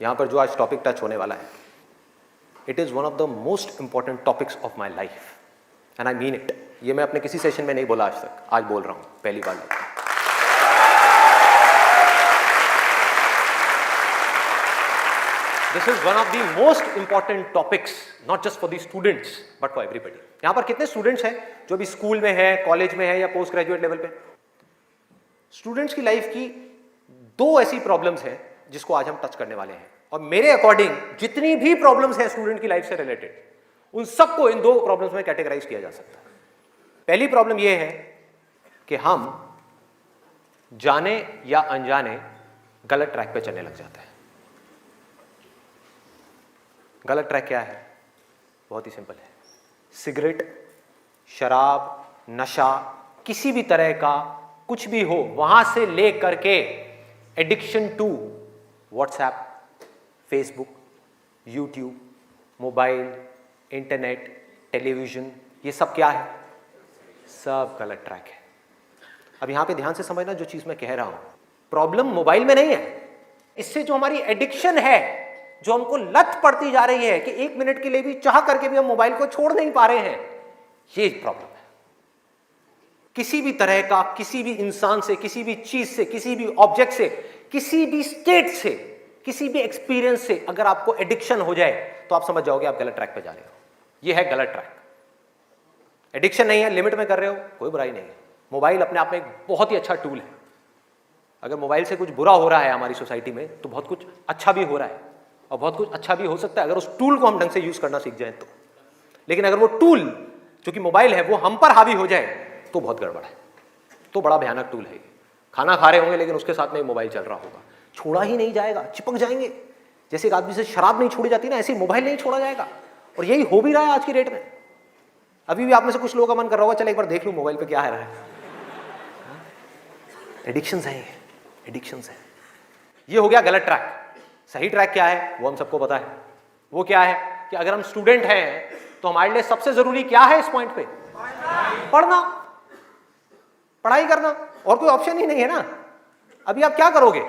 यहाँ पर जो आज टॉपिक टच होने वाला है, it is one of the most important topics of my life and I mean it. ये मैं अपने किसी सेशन में नहीं बोला आज तक, आज बोल रहा हूँ पहली बार। This is one of the most important topics, not just for the students but for everybody. यहाँ पर कितने स्टूडेंट्स हैं जो भी स्कूल में है, कॉलेज में है या पोस्ट ग्रेजुएट लेवल पे? स्टूडेंट्स की लाइफ की दो ऐसी प्रॉब्लम्स हैं जिसको आज हम टच करने वाले हैं, और मेरे अकॉर्डिंग जितनी भी प्रॉब्लम्स हैं स्टूडेंट की लाइफ से रिलेटेड, उन सबको इन दो प्रॉब्लम्स में कैटेगराइज किया जा सकता है। पहली प्रॉब्लम यह है कि हम जाने या अनजाने गलत ट्रैक पे चलने लग जाते हैं। गलत ट्रैक क्या है? बहुत ही सिंपल है। सिगरेट, शराब, नशा, किसी भी तरह का कुछ भी हो, वहां से ले करके addiction to WhatsApp, Facebook, YouTube, mobile, internet, television, ये सब क्या है? सब गलत ट्रैक है। अब यहां पे ध्यान से समझना जो चीज मैं कह रहा हूं। प्रॉब्लम मोबाइल में नहीं है, इससे जो हमारी एडिक्शन है, जो हमको लत पड़ती जा रही है कि एक मिनट के लिए भी चाह करके भी हम मोबाइल को छोड़ नहीं पा रहे हैं, ये प्रॉब्लम है। किसी भी तरह का, किसी भी इंसान से, किसी भी चीज से, किसी भी ऑब्जेक्ट से, किसी भी स्टेट से, किसी भी एक्सपीरियंस से अगर आपको एडिक्शन हो जाए तो आप समझ जाओगे आप गलत ट्रैक पे जा रहे हो। ये है गलत ट्रैक। एडिक्शन नहीं है, लिमिट में कर रहे हो, कोई बुराई नहीं है। मोबाइल अपने आप में एक बहुत ही अच्छा टूल है। अगर मोबाइल से कुछ बुरा हो रहा है हमारी सोसाइटी में, तो बहुत कुछ अच्छा भी हो रहा है और बहुत कुछ अच्छा भी हो सकता है अगर उस टूल को हम ढंग से यूज करना सीख जाए तो। लेकिन अगर वो टूल जो कि मोबाइल है वो हम पर हावी हो जाए तो बहुत गड़बड़ है, तो बड़ा भयानक टूल है। खाना खा रहे होंगे लेकिन उसके साथ में मोबाइल चल रहा होगा, छोड़ा ही नहीं जाएगा, चिपक जाएंगे। जैसे एक आदमी से शराब नहीं छोड़ी जाती ना, ऐसे मोबाइल नहीं छोड़ा जाएगा। और यही हो भी रहा है आज की डेट में। अभी भी आप में से कुछ लोगों का मन कर रहा होगा चल एक बार देख लूं मोबाइल पे क्या है रहा है। एडिक्शंस है, एडिक्शंस है। ये हो गया गलत ट्रैक। सही ट्रैक क्या है वो हम सबको पता है। वो क्या है कि अगर हम स्टूडेंट हैं तो हमारे लिए सबसे जरूरी क्या है इस पॉइंट पे? पढ़ना, पढ़ाई करना, और कोई ऑप्शन ही नहीं है ना। अभी आप क्या करोगे?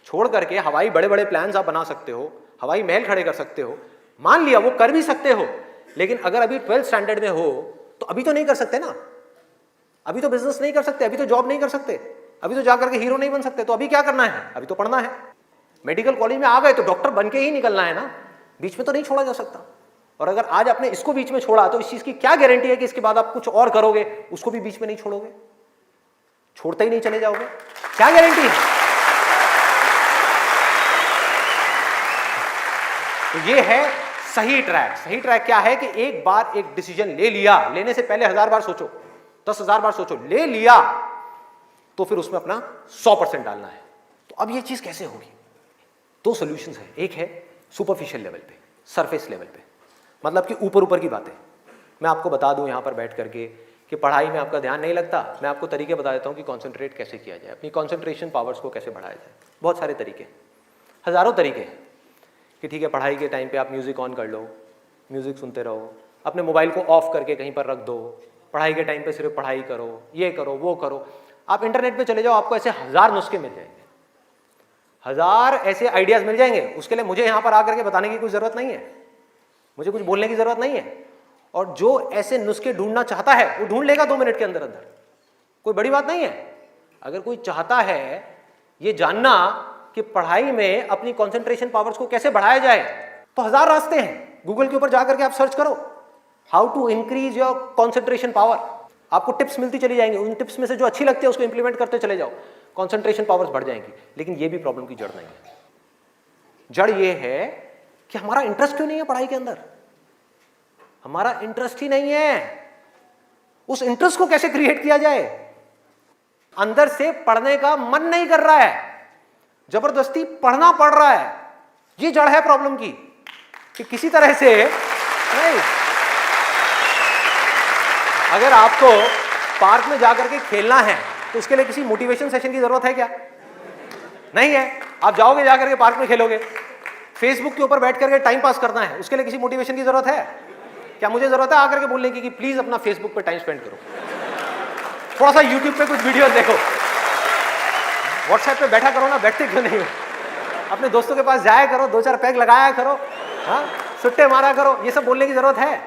छोड़ करके हवाई बड़े बड़े प्लान्स आप बना सकते हो, हवाई महल खड़े कर सकते हो, मान लिया वो कर भी सकते हो, लेकिन अगर अभी 12th स्टैंडर्ड में हो तो अभी तो नहीं कर सकते ना। अभी तो बिजनेस नहीं कर सकते, अभी तो जॉब नहीं कर सकते, अभी तो जाकर के हीरो नहीं बन सकते। तो अभी क्या करना है? अभी तो पढ़ना है। मेडिकल कॉलेज में आ गए तो डॉक्टर बन के ही निकलना है ना, बीच में तो नहीं छोड़ा जा सकता। और अगर आज आपने इसको बीच में छोड़ा तो इस चीज की क्या गारंटी है कि इसके बाद आप कुछ और करोगे, उसको भी बीच में नहीं छोड़ोगे, छोड़ते ही नहीं चले जाओगे? क्या गारंटी है? तो ये है सही ट्रैक। सही ट्रैक क्या है कि एक बार एक डिसीजन ले लिया, लेने से पहले 1000 बार सोचो, 10,000 बार सोचो, ले लिया तो फिर उसमें अपना 100% डालना है। तो अब ये चीज कैसे होगी? दो सॉल्यूशंस है। एक है सुपरफिशियल लेवल पे, सरफेस लेवल पे, मतलब कि ऊपर ऊपर की बातें। मैं आपको बता दूं यहां पर बैठ करके कि पढ़ाई में आपका ध्यान नहीं लगता, मैं आपको तरीके बता देता हूं कि कॉन्सेंट्रेट कैसे किया जाए, अपनी कॉन्सेंट्रेशन पावर्स को कैसे बढ़ाया जाए। बहुत सारे तरीके, हजारों तरीके हैं कि ठीक है पढ़ाई के टाइम पे आप म्यूजिक ऑन कर लो, म्यूजिक सुनते रहो, अपने मोबाइल को ऑफ करके कहीं पर रख दो, पढ़ाई के टाइम पे सिर्फ पढ़ाई करो, ये करो वो करो। आप इंटरनेट पे चले जाओ, आपको ऐसे 1000 नुस्खे मिल जाएंगे, 1000 ऐसे आइडियाज मिल जाएंगे। उसके लिए मुझे यहां पर आकर के बताने की कोई जरूरत नहीं है, मुझे कुछ बोलने की जरूरत नहीं है। और जो ऐसे नुस्खे ढूंढना चाहता है वो ढूंढ लेगा 2 मिनट के अंदर अंदर, कोई बड़ी बात नहीं है। अगर कोई चाहता है ये जानना कि पढ़ाई में अपनी कंसंट्रेशन पावर्स को कैसे बढ़ाया जाए, तो 1000 रास्ते हैं। गूगल के ऊपर जाकर के आप सर्च करो how to increase your concentration power, आपको टिप्स मिलती चली जाएंगी। उन टिप्स में से जो अच्छी लगती है उसको इंप्लीमेंट करते चले जाओ, कंसंट्रेशन पावर्स बढ़ जाएंगी। लेकिन ये भी प्रॉब्लम की जड़ नहीं है। जड़ ये है कि हमारा इंटरेस्ट क्यों नहीं है पढ़ाई के अंदर? हमारा इंटरेस्ट ही नहीं है। उस इंटरेस्ट को कैसे क्रिएट किया जाए? अंदर से पढ़ने का मन नहीं कर रहा है, जबरदस्ती पढ़ना पड़ रहा है। ये जड़ है प्रॉब्लम की कि किसी तरह से नहीं। अगर आपको पार्क में जाकर के खेलना है तो उसके लिए किसी मोटिवेशन सेशन की जरूरत है क्या? नहीं है। आप जाओगे जाकर के पार्क में खेलोगे। फेसबुक के ऊपर बैठ करके टाइम पास करना है, उसके लिए किसी मोटिवेशन की जरूरत है क्या? मुझे जरूरत है आकर के बोलने की कि प्लीज अपना फेसबुक पे टाइम स्पेंड करो, थोड़ा सा यूट्यूब पे कुछ वीडियो देखो, व्हाट्सएप पे बैठा करो ना, बैठते क्यों नहीं हो? अपने दोस्तों के पास जाया करो, 2-4 पैग लगाया करो, हाँ, सुट्टे मारा करो, ये सब बोलने की जरूरत है?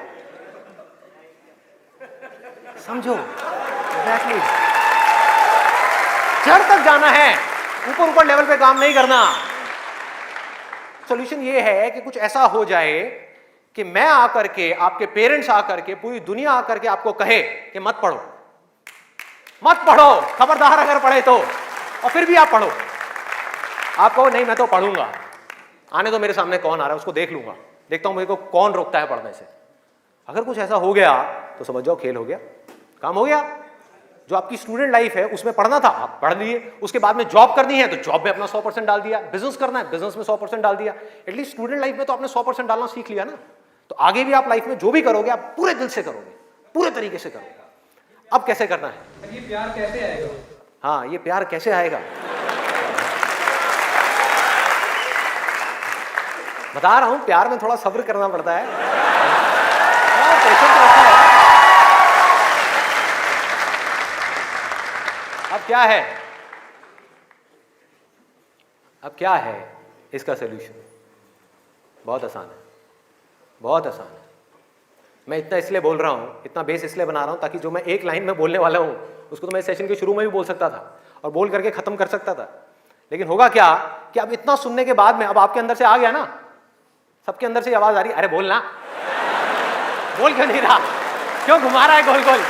समझो, एग्जैक्टली। जड़ तक जाना है, ऊपर ऊपर लेवल पे काम नहीं करना। सॉल्यूशन ये है कि कुछ ऐसा हो जाए कि मैं आकर के, आपके पेरेंट्स आकर के, पूरी दुनिया आकर के आपको कहे कि मत पढ़ो, मत पढ़ो, खबरदार अगर पढ़े तो, और फिर भी आप पढ़ो। आप कहो नहीं मैं तो पढ़ूंगा, आने तो मेरे सामने कौन आ रहा है उसको देख लूंगा, देखता हूं मेरे को कौन रोकता है पढ़ने से। अगर कुछ ऐसा हो गया तो समझ जाओ खेल हो गया, काम हो गया। जो आपकी स्टूडेंट लाइफ है उसमें पढ़ना था, आप पढ़ लिए, उसके बाद में जॉब करनी है तो जॉब में अपना 100% डाल दिया, बिजनेस करना है बिजनेस में 100% डाल दिया। एटलीस्ट स्टूडेंट लाइफ में तो आपने 100% डालना सीख लिया ना, तो आगे भी आप लाइफ में जो भी करोगे आप पूरे दिल से करोगे, पूरे तरीके से करोगे। अब कैसे करना है? ये प्यार कैसे आएगा? हाँ, ये प्यार कैसे आएगा बता रहा हूं, प्यार में थोड़ा सब्र करना पड़ता है, पेशेंस रखना है। अब क्या है, अब क्या है इसका सलूशन? बहुत आसान है, बहुत आसान है। मैं इतना इसलिए बोल रहा हूं, इतना बेस इसलिए बना रहा हूं ताकि जो मैं एक लाइन में बोलने वाला हूं उसको तो मैं सेशन के शुरू में भी बोल सकता था और बोल करके खत्म कर सकता था। लेकिन होगा क्या कि अब इतना सुनने के बाद में अब आपके अंदर से आ गया ना, सबके अंदर से आवाज आ रही, अरे बोलना, बोल क्यों नहीं रहा, क्यों घुमा रहा है गोल गोल?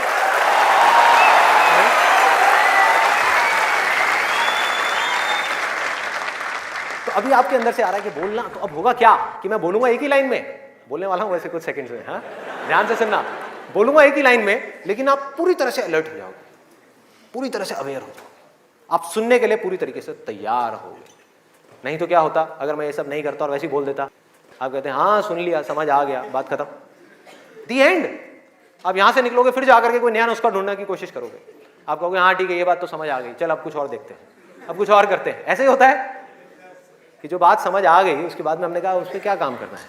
तो अभी आपके अंदर से आ रहा है कि बोलना, तो अब होगा क्या कि मैं बोलूंगा एक ही लाइन में, बोलने वाला हूं वैसे कुछ सेकंड्स में, हाँ ध्यान से सुनना, बोलूंगा एक ही लाइन में, लेकिन आप पूरी तरह से अलर्ट हो जाओगे, पूरी तरह से अवेयर हो जाओगे, आप सुनने के लिए पूरी तरीके से तैयार होगे। नहीं तो क्या होता अगर मैं ये सब नहीं करता और वैसे ही बोल देता, आप कहते हैं हाँ सुन लिया, समझ आ गया, बात खत्म, दी एंड। अब यहां से निकलोगे फिर जाकर के कोई नया नुस्खा ढूंढने की कोशिश करोगे, आप कहोगे हाँ ठीक है ये बात तो समझ आ गई, चल अब कुछ और देखते हैं, अब कुछ और करते हैं। ऐसे ही होता है कि जो बात समझ आ गई उसके बाद में हमने कहा उस पर क्या काम करना है,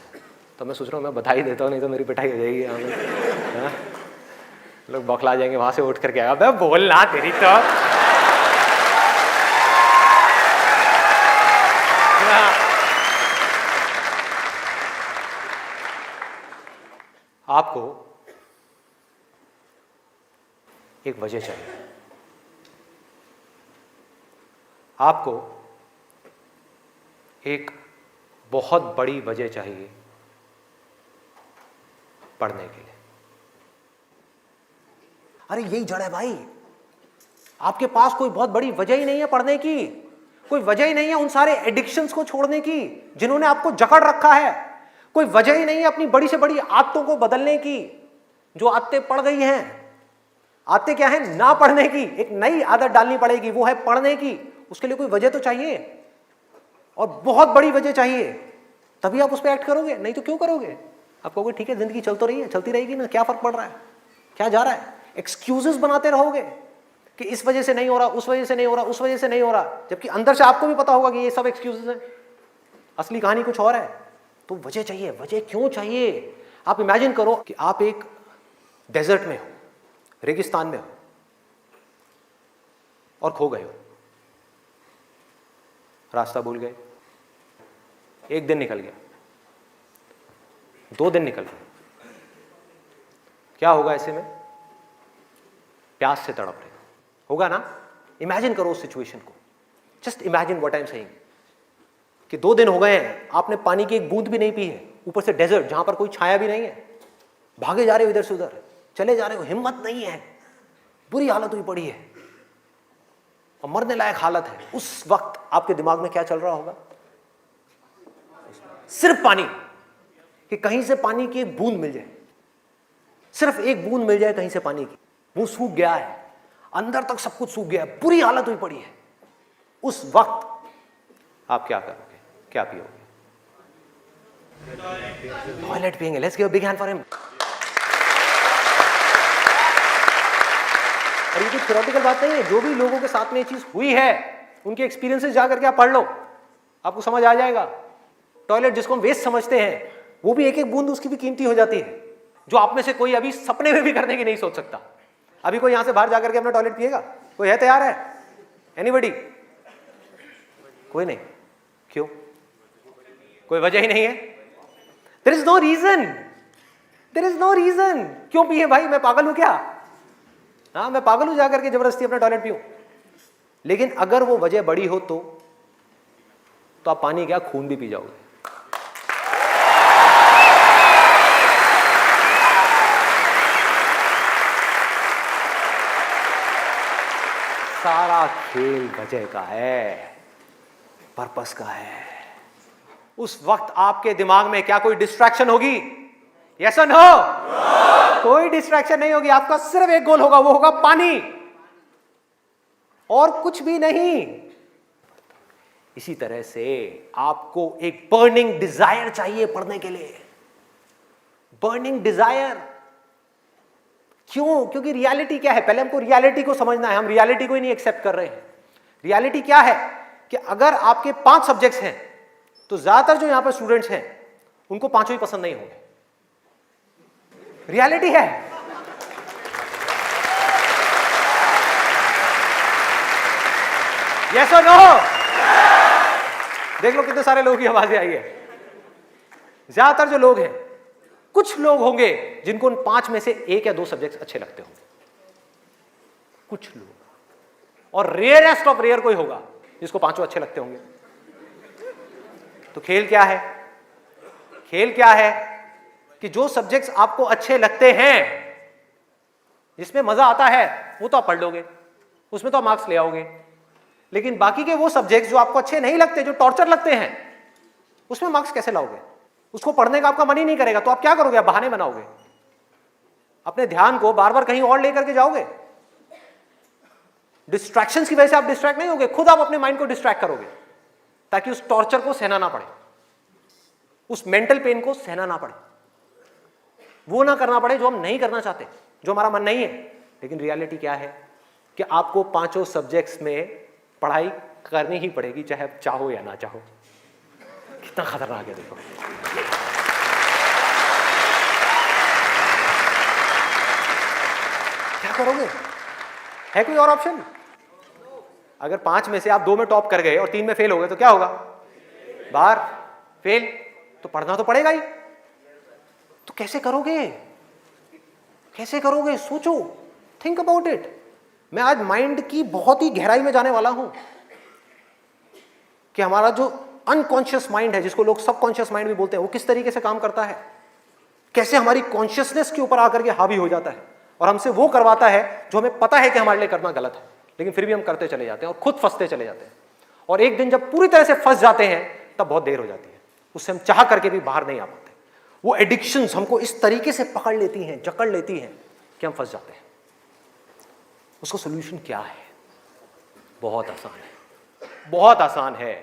तो मैं सोच रहा हूँ मैं बता ही देता हूँ, नहीं तो मेरी पिटाई हो जाएगी, हाँ? लोग बौखला जाएंगे, वहां से उठ करके आएगा, बे बोलना तेरी तो। आपको एक वजह चाहिए, आपको एक बहुत बड़ी वजह चाहिए पढ़ने के लिए। अरे यही जड़ है भाई, आपके पास कोई बहुत बड़ी वजह ही नहीं है पढ़ने की, कोई वजह ही नहीं है उन सारे एडिक्शंस को छोड़ने की जिन्होंने आपको जकड़ रखा है, कोई वजह ही नहीं है अपनी बड़ी से बड़ी आदतों को बदलने की, जो आदतें पड़ गई हैं। आदतें क्या है? ना पढ़ने की, एक नई आदत डालनी पड़ेगी, वो है पढ़ने की। उसके लिए कोई वजह तो चाहिए, और बहुत बड़ी वजह चाहिए, तभी आप उस पर एक्ट करोगे, नहीं तो क्यों करोगे? आप कहोगे ठीक है जिंदगी चल तो रही है, चलती रहेगी ना, क्या फर्क पड़ रहा है, क्या जा रहा है? एक्सक्यूजेस बनाते रहोगे कि इस वजह से नहीं हो रहा, उस वजह से नहीं हो रहा, उस वजह से नहीं हो रहा, जबकि अंदर से आपको भी पता होगा कि ये सब एक्सक्यूजेस हैं, असली कहानी कुछ और है। तो वजह चाहिए। वजह क्यों चाहिए? आप इमेजिन करो कि आप एक डेजर्ट में हो, रेगिस्तान में हो और खो गए हो, रास्ता भूल गए, एक दिन निकल गया, 2 दिन निकल गए, क्या होगा ऐसे में? प्यास से तड़प रहे होगा ना? इमेजिन करो उस सिचुएशन को, just imagine what I am saying कि 2 दिन हो गए हैं, आपने पानी की एक बूंद भी नहीं पी है, ऊपर से डेजर्ट जहां पर कोई छाया भी नहीं है, भागे जा रहे हो इधर से उधर, चले जा रहे हो, हिम्मत नहीं है, बुरी हालत हुई पड़ी है और मरने लायक हालत है। उस वक्त आपके दिमाग में क्या चल रहा होगा? सिर्फ पानी, कि कहीं से पानी की एक बूंद मिल जाए, सिर्फ एक बूंद मिल जाए कहीं से पानी की। मुंह सूख गया है, अंदर तक सब कुछ सूख गया है, बुरी हालत हुई पड़ी है। उस वक्त आप क्या करोगे? क्या पियोगे? टॉयलेट पिएंगे। Let's give a big hand for him. और ये कोई थ्योरेटिकल बात नहीं है, जो भी लोगों के साथ में ये चीज हुई है उनके एक्सपीरियंसेस जाकर के आप पढ़ लो, आपको समझ आ जाएगा। टॉयलेट जिसको हम वेस्ट समझते हैं, वो भी एक एक बूंद उसकी भी कीमती हो जाती है, जो आप में से कोई अभी सपने में भी करने की नहीं सोच सकता। अभी कोई यहां से बाहर जाकर के अपना टॉयलेट पिएगा? कोई है तैयार है? एनीबडी? कोई नहीं। क्यों? कोई वजह ही नहीं है। There is no reason, there is no reason. क्यों पिए भाई, मैं पागल हूं क्या? हाँ, मैं पागल हूं जाकर के जबरदस्ती अपना टॉयलेट पीऊं? लेकिन अगर वो वजह बड़ी हो तो आप पानी क्या, खून भी पी जाओगे। सारा खेल वजह का है, पर्पस का है। उस वक्त आपके दिमाग में क्या कोई डिस्ट्रैक्शन होगी? यस और नो? कोई डिस्ट्रैक्शन नहीं होगी। आपका सिर्फ एक गोल होगा, वो होगा पानी, और कुछ भी नहीं। इसी तरह से आपको एक बर्निंग डिजायर चाहिए पढ़ने के लिए। बर्निंग डिजायर क्यों? क्योंकि रियलिटी क्या है, पहले हमको रियलिटी को समझना है। हम रियलिटी को ही नहीं एक्सेप्ट कर रहे हैं। रियलिटी क्या है कि अगर आपके 5 सब्जेक्ट्स हैं तो ज्यादातर जो यहां पर स्टूडेंट्स हैं उनको 5 ही पसंद नहीं होंगे। रियलिटी है। यस और नो? देख लो कितने सारे लोगों की आवाजें आई है। ज्यादातर जो लोग हैं, कुछ लोग होंगे जिनको उन 5 में से 1 या 2 सब्जेक्ट्स अच्छे लगते होंगे, कुछ लोग, और रेयरेस्ट ऑफ रेयर कोई होगा जिसको 5 अच्छे लगते होंगे। तो खेल क्या है? खेल क्या है कि जो सब्जेक्ट्स आपको अच्छे लगते हैं, जिसमें मजा आता है, वो तो आप पढ़ लोगे, उसमें तो आप मार्क्स ले आओगे। लेकिन बाकी के वो सब्जेक्ट्स जो आपको अच्छे नहीं लगते, जो टॉर्चर लगते हैं, उसमें मार्क्स कैसे लाओगे? उसको पढ़ने का आपका मन ही नहीं करेगा, तो आप क्या करोगे? आप बहाने बनाओगे, अपने ध्यान को बार बार कहीं और लेकर के जाओगे। डिस्ट्रैक्शंस की वजह से आप डिस्ट्रैक्ट नहीं होगे, खुद आप अपने माइंड को डिस्ट्रैक्ट करोगे ताकि उस टॉर्चर को सहना ना पड़े, उस मेंटल पेन को सहना ना पड़े, वो ना करना पड़े जो हम नहीं करना चाहते, जो हमारा मन नहीं है। लेकिन रियलिटी क्या है कि आपको 5 सब्जेक्ट्स में पढ़ाई करनी ही पड़ेगी, चाहे आप चाहो या ना चाहो। कितना खतरनाक है देखो। क्या करोगे? है कोई और ऑप्शन? अगर 5 में से आप 2 में टॉप कर गए और 3 में फेल हो गए तो क्या होगा? बाहर, फेल। तो पढ़ना तो पड़ेगा ही। तो कैसे करोगे? कैसे करोगे? सोचो, थिंक अबाउट इट। मैं आज माइंड की बहुत ही गहराई में जाने वाला हूं कि हमारा जो अनकॉन्शियस माइंड है, जिसको लोग सबकॉन्शियस माइंड भी बोलते हैं, वो किस तरीके से काम करता है, कैसे हमारी कॉन्शियसनेस के ऊपर आकर के हावी हो जाता है और हमसे वो करवाता है जो हमें पता है कि हमारे लिए करना गलत है, लेकिन फिर भी हम करते चले जाते हैं और खुद फंसते चले जाते हैं। और एक दिन जब पूरी तरह से फंस जाते हैं तब बहुत देर हो जाती है, उससे हम चाह करके भी बाहर नहीं आ पाते। वो एडिक्शंस हमको इस तरीके से पकड़ लेती हैं, जकड़ लेती हैं कि हम फंस जाते हैं। उसका सोल्यूशन क्या है? बहुत आसान है, बहुत आसान है।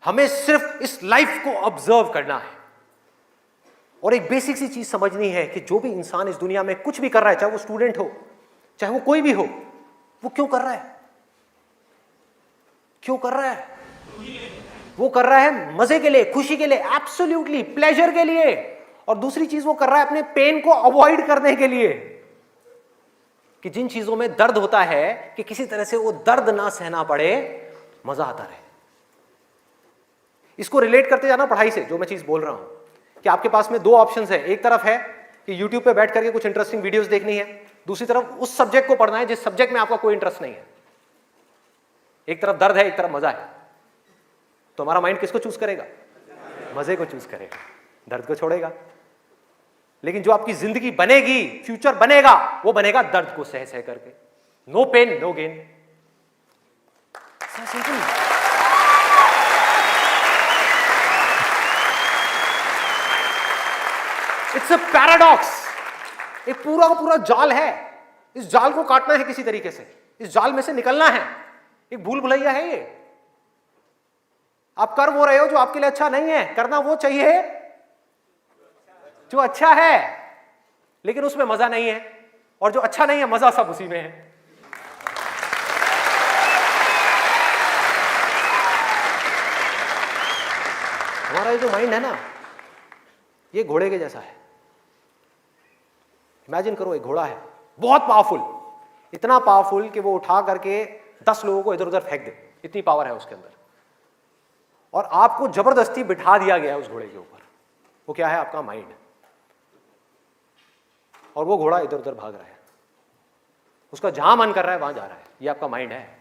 हमें सिर्फ इस लाइफ को ऑब्जर्व करना है और एक बेसिक सी चीज समझनी है कि जो भी इंसान इस दुनिया में कुछ भी कर रहा है, चाहे वो स्टूडेंट हो, चाहे वो कोई भी हो, वो क्यों कर रहा है? क्यों कर रहा है? वो कर रहा है मजे के लिए, खुशी के लिए, एब्सोल्युटली प्लेजर के लिए। और दूसरी चीज वो कर रहा है अपने पेन को अवॉइड करने के लिए, कि जिन चीजों में दर्द होता है कि किसी तरह से वो दर्द ना सहना पड़े, मजा आता रहे। इसको रिलेट करते जाना पढ़ाई से, जो मैं चीज बोल रहा हूं कि आपके पास में 2 ऑप्शंस है। एक तरफ है कि YouTube पे बैठ करके कुछ इंटरेस्टिंग वीडियोस देखनी है, दूसरी तरफ उस सब्जेक्ट को पढ़ना है जिस सब्जेक्ट में आपका कोई इंटरेस्ट नहीं है। एक तरफ दर्द है, एक तरफ मजा है, तो हमारा माइंड किसको चूज करेगा? मजे को चूज करेगा, दर्द को छोड़ेगा। लेकिन जो आपकी जिंदगी बनेगी, फ्यूचर बनेगा, वो बनेगा दर्द को सह सह करके। No pain no gain. It's a paradox. एक पूरा का पूरा जाल है, इस जाल को काटना है किसी तरीके से, इस जाल में से निकलना है। एक भूल भुलैया है ये। आप कर वो रहे हो जो आपके लिए अच्छा नहीं है, करना वो चाहिए जो अच्छा है, लेकिन उसमें मजा नहीं है, और जो अच्छा नहीं है मजा सब उसी में है। हमारा ये जो माइंड है ना, ये घोड़े के जैसा है। इमेजिन करो, एक घोड़ा है बहुत पावरफुल, इतना पावरफुल कि वो उठा करके 10 लोगों को इधर उधर फेंक दे, इतनी पावर है उसके अंदर। और आपको जबरदस्ती बिठा दिया गया है उस घोड़े के ऊपर। वो क्या है? आपका माइंड। और वो घोड़ा इधर उधर भाग रहा है, उसका जहां मन कर रहा है वहां जा रहा है। ये आपका माइंड है।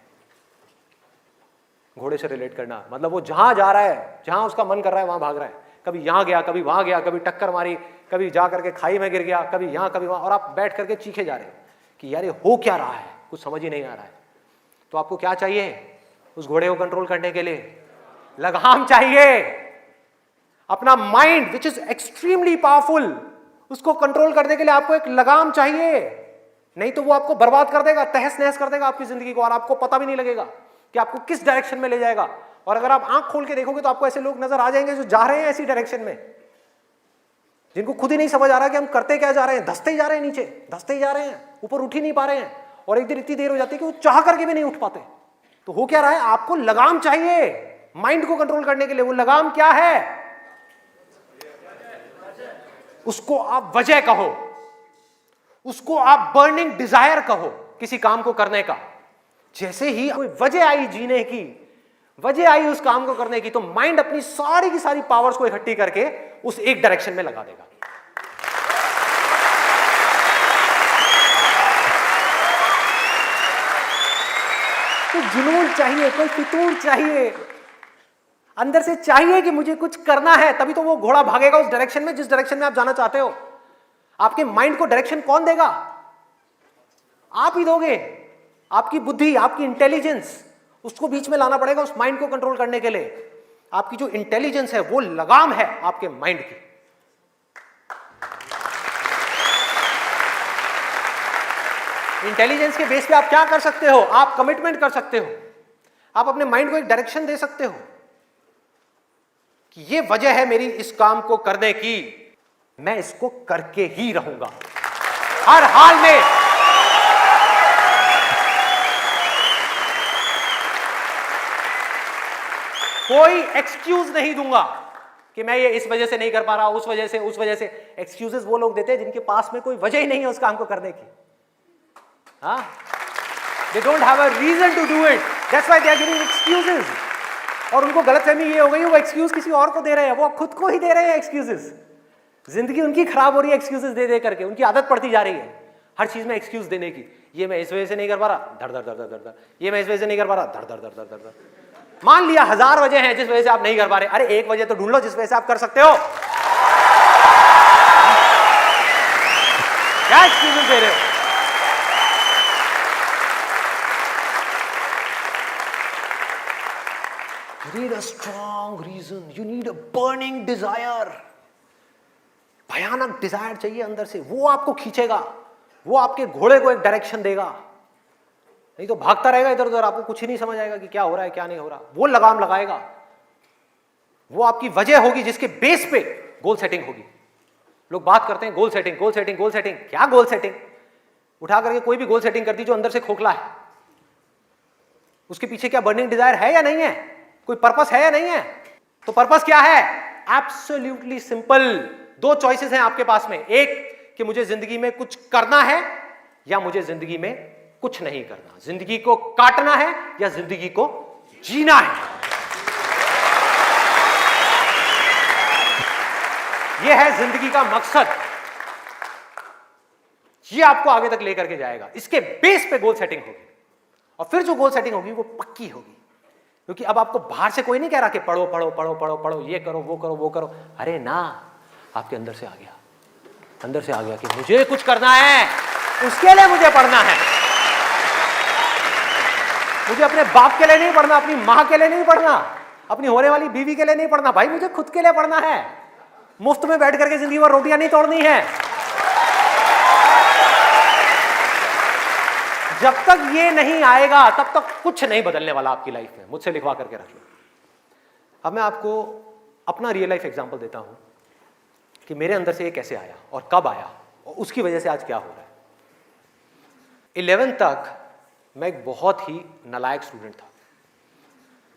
घोड़े से रिलेट करना मतलब वो जहां जा रहा है, जहां उसका मन कर रहा है वहां भाग रहा है। कभी यहां गया, कभी वहां गया, कभी टक्कर मारी, कभी जा करके खाई में गिर गया, कभी यहां कभी वहां, और आप बैठ करके चीखे जा रहे हैं कि यार ये हो क्या रहा है, कुछ समझ ही नहीं आ रहा है। तो आपको क्या चाहिए उस घोड़े को कंट्रोल करने के लिए? लगाम चाहिए। अपना mind which is extremely powerful, उसको कंट्रोल करने के लिए आपको एक लगाम चाहिए। नहीं तो वो आपको बर्बाद कर देगा, तहस नहस कर देगा आपकी जिंदगी को, और आपको पता भी नहीं लगेगा कि आपको किस डायरेक्शन में ले जाएगा। और अगर आप आंख खोल के देखोगे तो आपको ऐसे लोग नजर आ जाएंगे जो जा रहे हैं ऐसी डायरेक्शन में, जिनको खुद ही नहीं समझ आ रहा कि हम करते क्या जा रहे हैं, धंसते ही जा रहे हैं, नीचे धंसते ही जा रहे हैं, ऊपर उठ ही नहीं पा रहे हैं। और एक दिन इतनी देर हो जाती है कि वो चाह करके भी नहीं उठ पाते। तो हो क्या रहा है? आपको लगाम चाहिए माइंड को कंट्रोल करने के लिए। वो लगाम क्या है? उसको आप वजह कहो, उसको आप बर्निंग डिजायर कहो किसी काम को करने का। जैसे ही कोई वजह आई जीने की, वजह आई उस काम को करने की, तो माइंड अपनी सारी की सारी पावर्स को इकट्ठी करके उस एक डायरेक्शन में लगा देगा। तो जुनून चाहिए, कोई फितूर चाहिए, अंदर से चाहिए कि मुझे कुछ करना है, तभी तो वो घोड़ा भागेगा उस डायरेक्शन में जिस डायरेक्शन में आप जाना चाहते हो। आपके माइंड को डायरेक्शन कौन देगा? आप ही दोगे। आपकी बुद्धि, आपकी इंटेलिजेंस, उसको बीच में लाना पड़ेगा उस माइंड को कंट्रोल करने के लिए। आपकी जो इंटेलिजेंस है वो लगाम है आपके माइंड की। इंटेलिजेंस के बेस पे आप क्या कर सकते हो? आप कमिटमेंट कर सकते हो, आप अपने माइंड को एक डायरेक्शन दे सकते हो कि ये वजह है मेरी इस काम को करने की, मैं इसको करके ही रहूंगा हर हाल में। कोई एक्सक्यूज नहीं दूंगा कि मैं ये इस वजह से नहीं कर पा रहा, उस वजह से। एक्सक्यूजेस वो लोग देते हैं जिनके पास में कोई वजह ही नहीं है उस काम को करने की। They don't have a reason to do it. That's why they are giving excuses. और उनको गलतफहमी ये हो गई, वो एक्सक्यूज किसी और को दे रहे हैं, वो खुद को ही दे रहे हैं एक्सक्यूजेस। जिंदगी उनकी खराब हो रही है एक्सक्यूजेस दे दे करके, उनकी आदत पड़ती जा रही है हर चीज में एक्सक्यूज देने की। ये मैं इस वजह से नहीं कर पा रहा, धड़ धड़ धड़ धड़ धड़, ये मैं इस वजह से नहीं कर पा रहा, धड़ धड़ धड़ धड़ धड़। मान लिया 1000 वजह हैं जिस वजह से आप नहीं कर पा रहे, अरे एक वजह तो ढूंढ लो जिस वजह से आप कर सकते हो। क्या एक्सक्यूजेस दे रहे हो? You need a strong reason. You need a burning desire. भयानक डिजायर चाहिए अंदर से, वो आपको खींचेगा, वो आपके घोड़े को एक डायरेक्शन देगा। नहीं तो भागता रहेगा इधर उधर, आपको कुछ ही नहीं समझ आएगा कि क्या हो रहा है क्या नहीं हो रहा। वो लगाम लगाएगा, वो आपकी वजह होगी जिसके बेस पे गोल सेटिंग होगी। लोग बात करते हैं goal setting, goal setting, goal setting. क्या गोल सेटिंग? उठा करके कोई भी गोल सेटिंग कर दी जो अंदर से खोखला है, उसके पीछे क्या बर्निंग डिजायर है या नहीं है? कोई पर्पस है या नहीं है? तो पर्पस क्या है? Absolutely simple. 2 चॉइसेस हैं आपके पास में, एक कि मुझे जिंदगी में कुछ करना है या मुझे जिंदगी में कुछ नहीं करना। जिंदगी को काटना है या जिंदगी को जीना है। यह है जिंदगी का मकसद। यह आपको आगे तक लेकर के जाएगा। इसके बेस पे गोल सेटिंग होगी, और फिर जो गोल सेटिंग होगी वो पक्की होगी। क्योंकि अब आपको बाहर से कोई नहीं कह रहा कि पढ़ो पढ़ो पढ़ो पढ़ो पढ़ो, ये करो वो करो वो करो। अरे ना, आपके अंदर से आ गया, अंदर से आ गया कि मुझे कुछ करना है, उसके लिए मुझे पढ़ना है। मुझे अपने बाप के लिए नहीं पढ़ना, अपनी मां के लिए नहीं पढ़ना, अपनी होने वाली बीवी के लिए नहीं पढ़ना, भाई मुझे खुद के लिए पढ़ना है। मुफ्त में बैठ करके जिंदगी भर रोटियां नहीं तोड़नी है। जब तक ये नहीं आएगा तब तक कुछ नहीं बदलने वाला आपकी लाइफ में। मुझसे लिखवा करके रख लो। अब मैं आपको अपना रियल लाइफ एग्जांपल देता हूं कि मेरे अंदर से ये कैसे आया और कब आया और उसकी वजह से आज क्या हो रहा है। 11th तक मैं एक बहुत ही नालायक स्टूडेंट था।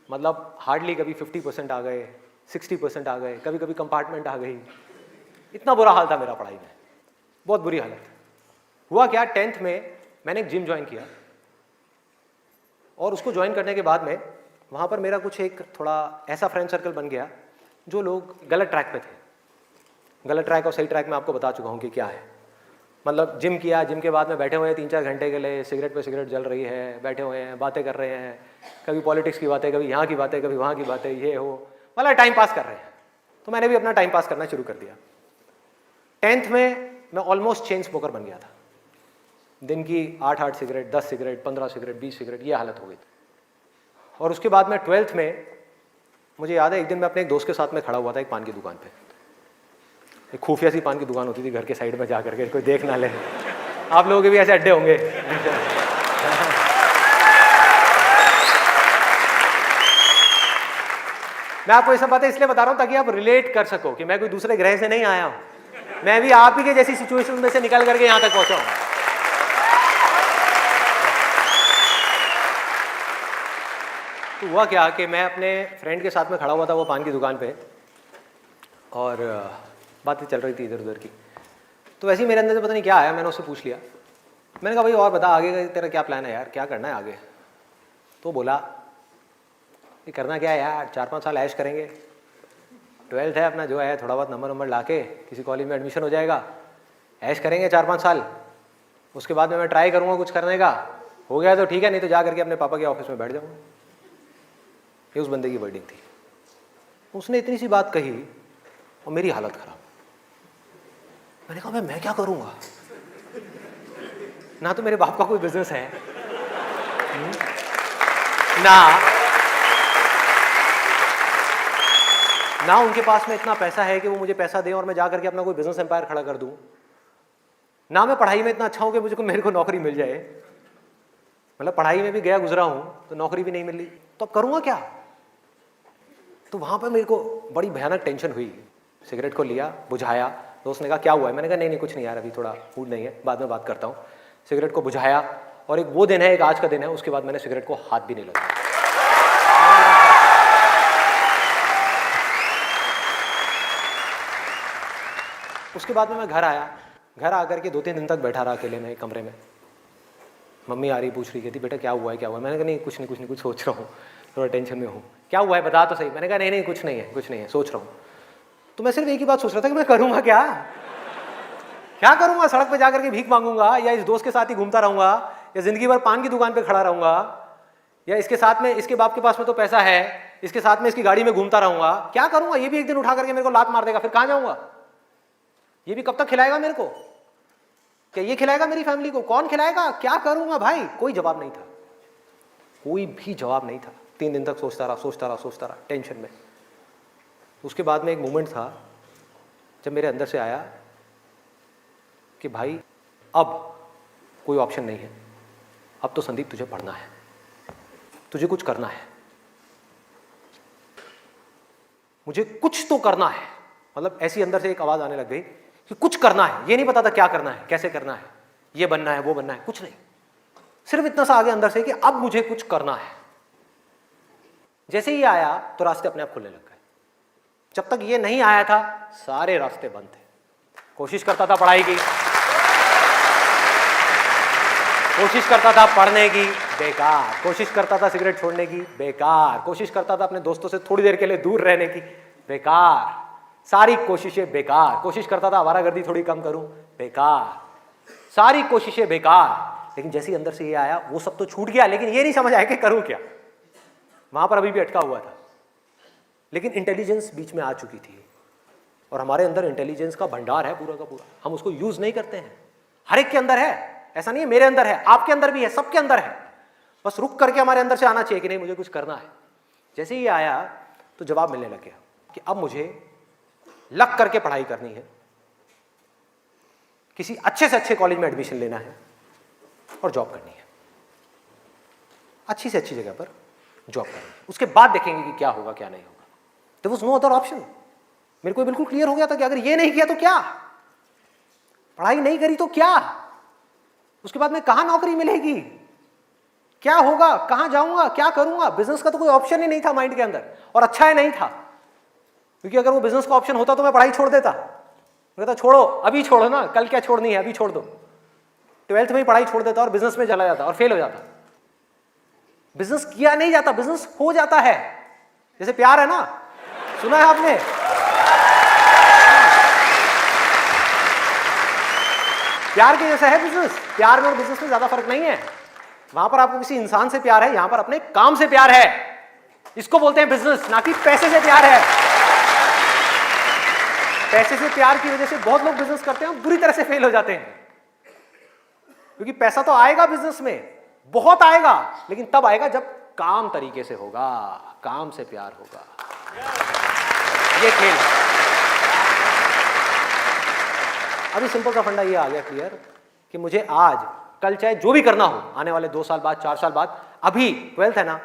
मतलब हार्डली कभी 50% आ गए, 60% आ गए, कभी कभी कंपार्टमेंट आ गई। इतना बुरा हाल था मेरा पढ़ाई में, बहुत बुरी हालत। हुआ क्या, 10th में मैंने एक जिम ज्वाइन किया, और उसको ज्वाइन करने के बाद में वहाँ पर मेरा कुछ एक थोड़ा ऐसा फ्रेंड सर्कल बन गया जो लोग गलत ट्रैक पे थे। गलत ट्रैक और सही ट्रैक में आपको बता चुका हूँ कि क्या है। मतलब जिम किया, जिम के बाद में बैठे हुए हैं 3-4 घंटे के लिए, सिगरेट पे सिगरेट जल रही है, बैठे हुए हैं, बातें कर रहे हैं, कभी पॉलिटिक्स की बातें, कभी यहाँ की बातें, कभी वहाँ की बातें, ये हो, मतलब टाइम पास कर रहे हैं। तो मैंने भी अपना टाइम पास करना शुरू कर दिया। 10th में मैं ऑलमोस्ट चेन स्मोकर बन गया था। दिन की 8-8 सिगरेट, 10 सिगरेट, 15 सिगरेट, 20 सिगरेट, ये हालत हो गई थी। और उसके बाद में 12th में मुझे याद है, एक दिन मैं अपने एक दोस्त के साथ में खड़ा हुआ था एक पान की दुकान पे। एक खुफिया सी पान की दुकान होती थी घर के साइड में, जा करके कोई देख ना ले। आप लोगों के भी ऐसे अड्डे होंगे। मैं आपको ये सब बातें इसलिए बता रहा हूं ताकि आप रिलेट कर सको कि मैं कोई दूसरे ग्रह से नहीं आया हूं। मैं भी आप ही के जैसी सिचुएशन में से निकल करके यहां तक पहुंचा हूं। तो हुआ क्या कि मैं अपने फ्रेंड के साथ में खड़ा हुआ था वो पान की दुकान पे, और बातें चल रही थी इधर उधर की। तो वैसे ही मेरे अंदर से पता नहीं क्या आया, मैंने उससे पूछ लिया। मैंने कहा भाई और बता, आगे का तेरा क्या प्लान है यार, क्या करना है आगे? तो बोला ये करना क्या है यार, 4-5 साल ऐश करेंगे, 12th है अपना, जो है थोड़ा बहुत नंबर ला के किसी कॉलेज में एडमिशन हो जाएगा, ऐश करेंगे 4-5 साल, उसके बाद में मैं ट्राई करूँगा कुछ करने का, हो गया तो ठीक है, नहीं तो जा करके अपने पापा के ऑफिस में बैठ जाऊँगा। ये उस बंदे की वर्डिंग थी। उसने इतनी सी बात कही और मेरी हालत खराब। मैंने कहा मैं क्या करूँगा? ना तो मेरे बाप का कोई बिजनेस है, ना उनके पास में इतना पैसा है कि वो मुझे पैसा दें और मैं जा करके अपना कोई बिजनेस एम्पायर खड़ा कर दूं, ना मैं पढ़ाई में इतना अच्छा हूं कि मेरे को नौकरी मिल जाए। मतलब पढ़ाई में भी गया गुजरा हूं तो नौकरी भी नहीं मिली, तो अब करूंगा क्या? तो वहां पर मेरे को बड़ी भयानक टेंशन हुई। सिगरेट को लिया, बुझाया। दोस्त ने कहा क्या हुआ है? मैंने कहा नहीं कुछ नहीं यार, अभी थोड़ा मूड नहीं है, बाद में बात करता हूँ। सिगरेट को बुझाया, और एक वो दिन है, एक आज का दिन है, उसके बाद मैंने सिगरेट को हाथ भी नहीं लगाया। उसके बाद में मैं घर आया। घर आकर के 2-3 दिन तक बैठा रहा अकेले में एक कमरे में। मम्मी आ रही, पूछ रही, कहती बेटा क्या हुआ है, क्या हुआ है? मैंने कहा नहीं कुछ नहीं, कुछ सोच रहा हूँ, थोड़ा टेंशन में हूँ। क्या हुआ है बता तो सही। मैंने कहा नहीं कुछ नहीं है, सोच रहा हूँ। तो मैं सिर्फ एक ही बात सोच रहा था कि मैं करूँगा क्या करूँगा? सड़क पे जाकर के भीख मांगूंगा, या इस दोस्त के साथ ही घूमता रहूँगा, या जिंदगी भर पान की दुकान पे खड़ा रहूँगा, या इसके साथ में, इसके बाप के पास में तो पैसा है, इसके साथ में इसकी गाड़ी में घूमता रहूँगा? क्या करूँगा? ये भी एक दिन उठा करके मेरे को लात मार देगा, फिर कहाँ जाऊँगा? ये भी कब तक खिलाएगा मेरे को? क्या ये खिलाएगा मेरी फैमिली को? कौन खिलाएगा? क्या करूँगा भाई? कोई जवाब नहीं था, कोई भी जवाब नहीं था। 3 दिन तक सोचता रहा टेंशन में। उसके बाद में एक मोमेंट था जब मेरे अंदर से आया कि भाई अब कोई ऑप्शन नहीं है, अब तो संदीप तुझे पढ़ना है, तुझे कुछ करना है, मुझे कुछ तो करना है। मतलब ऐसी अंदर से एक आवाज आने लग गई कि कुछ करना है। ये नहीं पता था क्या करना है, कैसे करना है, ये बनना है, वो बनना है, कुछ नहीं। सिर्फ इतना सा आगे अंदर से कि अब मुझे कुछ करना है। जैसे ही आया तो रास्ते अपने आप खुलने लग गए। जब तक ये नहीं आया था सारे रास्ते बंद थे। कोशिश करता था पढ़ाई की, कोशिश करता था पढ़ने की, बेकार। कोशिश करता था सिगरेट छोड़ने की, बेकार। कोशिश करता था अपने दोस्तों से थोड़ी देर के लिए दूर रहने की, बेकार। सारी कोशिशें बेकार। कोशिश करता था आवारागर्दी थोड़ी कम करूं, बेकार। सारी कोशिशें बेकार। लेकिन जैसे ही अंदर से ये आया वो सब तो छूट गया, लेकिन ये नहीं समझ आया कि करूं क्या। वहां पर अभी भी अटका हुआ था। लेकिन इंटेलिजेंस बीच में आ चुकी थी, और हमारे अंदर इंटेलिजेंस का भंडार है पूरा का पूरा। हम उसको यूज नहीं करते हैं। हर एक के अंदर है, ऐसा नहीं है मेरे अंदर है, आपके अंदर भी है, सबके अंदर है। बस रुक करके हमारे अंदर से आना चाहिए कि नहीं मुझे कुछ करना है। जैसे ही आया तो जवाब मिलने लग गया कि अब मुझे लग करके पढ़ाई करनी है, किसी अच्छे से अच्छे कॉलेज में एडमिशन लेना है और जॉब करनी है, अच्छी से अच्छी जगह पर जॉब करनी है। उसके बाद देखेंगे कि क्या होगा क्या नहीं होगा। There was no other option. मेरे को बिल्कुल क्लियर हो गया था कि अगर ये नहीं किया तो क्या, पढ़ाई नहीं करी तो क्या, उसके बाद में कहां नौकरी मिलेगी, क्या होगा, कहां जाऊंगा, क्या करूंगा। बिजनेस का तो कोई ऑप्शन ही नहीं था माइंड के अंदर, और अच्छा ही नहीं था, क्योंकि अगर वो बिजनेस का ऑप्शन होता तो मैं पढ़ाई छोड़ देता। मैं कहता छोड़ो, अभी छोड़ो ना, कल क्या छोड़नी है, अभी छोड़ दो। 12th में ही पढ़ाई छोड़ देता और बिजनेस में चला जाता और फेल हो जाता। बिजनेस किया नहीं जाता, बिजनेस हो जाता है। जैसे प्यार है ना, सुना है आपने? प्यार के जैसा है बिजनेस। प्यार में और बिजनेस में ज्यादा फर्क नहीं है। वहां पर आपको किसी इंसान से प्यार है, यहां पर अपने काम से प्यार है। इसको बोलते हैं बिजनेस, ना कि पैसे से प्यार है। पैसे से प्यार की वजह से बहुत लोग बिजनेस करते हैं और बुरी तरह से फेल हो जाते हैं, क्योंकि पैसा तो आएगा बिजनेस में, बहुत आएगा, लेकिन तब आएगा जब काम तरीके से होगा, काम से प्यार होगा। ये खेल है। अभी सिंपल सा फंडा ये आ गया क्लियर कि मुझे आज कल चाहे जो भी करना हो, आने वाले 2 साल बाद, 4 साल बाद, अभी 12th है ना,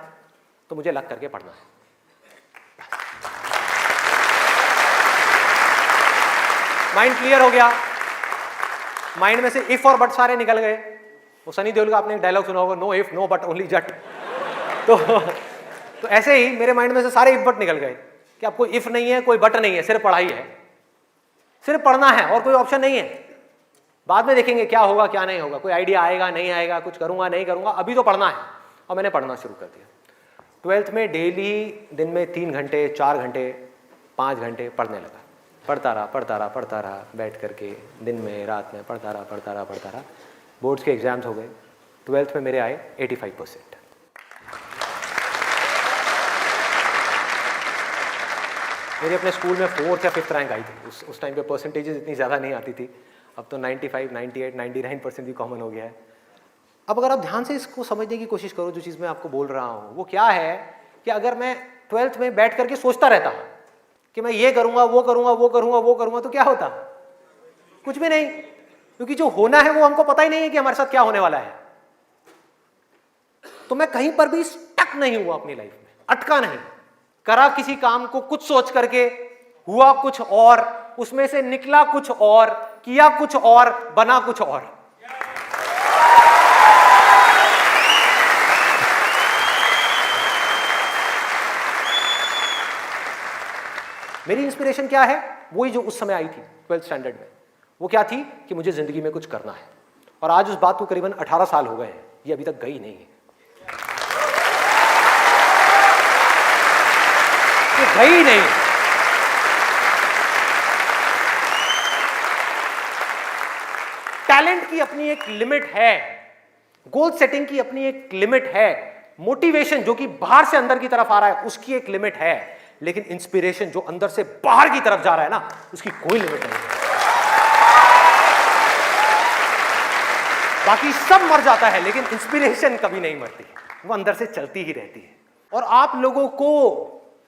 तो मुझे लग करके पढ़ना है। माइंड क्लियर हो गया, माइंड में से इफ और बट सारे निकल गए। वो सनी देओल का आपने एक डायलॉग सुना होगा, no if no but only Jatt. तो ऐसे ही मेरे माइंड में से सारे इफ बट निकल गए कि अब कोई इफ नहीं है, कोई बट नहीं है, सिर्फ पढ़ाई है, सिर्फ पढ़ना है और कोई ऑप्शन नहीं है। बाद में देखेंगे क्या होगा क्या नहीं होगा, कोई आइडिया आएगा नहीं आएगा, कुछ करूंगा नहीं करूंगा, अभी तो पढ़ना है। और मैंने पढ़ना शुरू कर दिया। 12th में डेली दिन में 3 घंटे 4 घंटे 5 घंटे पढ़ने लगा। पढ़ता रहा बैठ करके, दिन में रात में पढ़ता रहा। बोर्ड्स के एग्जाम्स हो गए। 12th में मेरे आए 85%। मेरे अपने स्कूल में 4th या 5th रैंक आई थी। उस टाइम पे परसेंटेजेस इतनी ज़्यादा नहीं आती थी। अब तो 95, 98, 99% भी कॉमन हो गया है। अब अगर आप ध्यान से इसको समझने की कोशिश करो, जो चीज़ मैं आपको बोल रहा हूँ वो क्या है कि अगर मैं 12th में बैठ करके सोचता रहता कि मैं ये करूँगा वो करूँगा, तो क्या होता? कुछ भी नहीं, क्योंकि जो होना है वो हमको पता ही नहीं है कि हमारे साथ क्या होने वाला है। तो मैं कहीं पर भी स्टक नहीं हुआ अपनी लाइफ में, अटका नहीं, करा किसी काम को कुछ सोच करके, हुआ कुछ और, उसमें से निकला कुछ और, किया कुछ और, बना कुछ और। मेरी इंस्पिरेशन क्या है? वही जो उस समय आई थी 12th स्टैंडर्ड में। वो क्या थी कि मुझे जिंदगी में कुछ करना है। और आज उस बात को करीबन 18 साल हो गए हैं, ये अभी तक गई नहीं है, ये गई नहीं। टैलेंट की अपनी एक लिमिट है, गोल सेटिंग की अपनी एक लिमिट है, मोटिवेशन जो कि बाहर से अंदर की तरफ आ रहा है उसकी एक लिमिट है, लेकिन इंस्पिरेशन जो अंदर से बाहर की तरफ जा रहा है ना, उसकी कोई लिमिट नहीं है। बाकी सब मर जाता है, लेकिन इंस्पिरेशन कभी नहीं मरती, वो अंदर से चलती ही रहती है। और आप लोगों को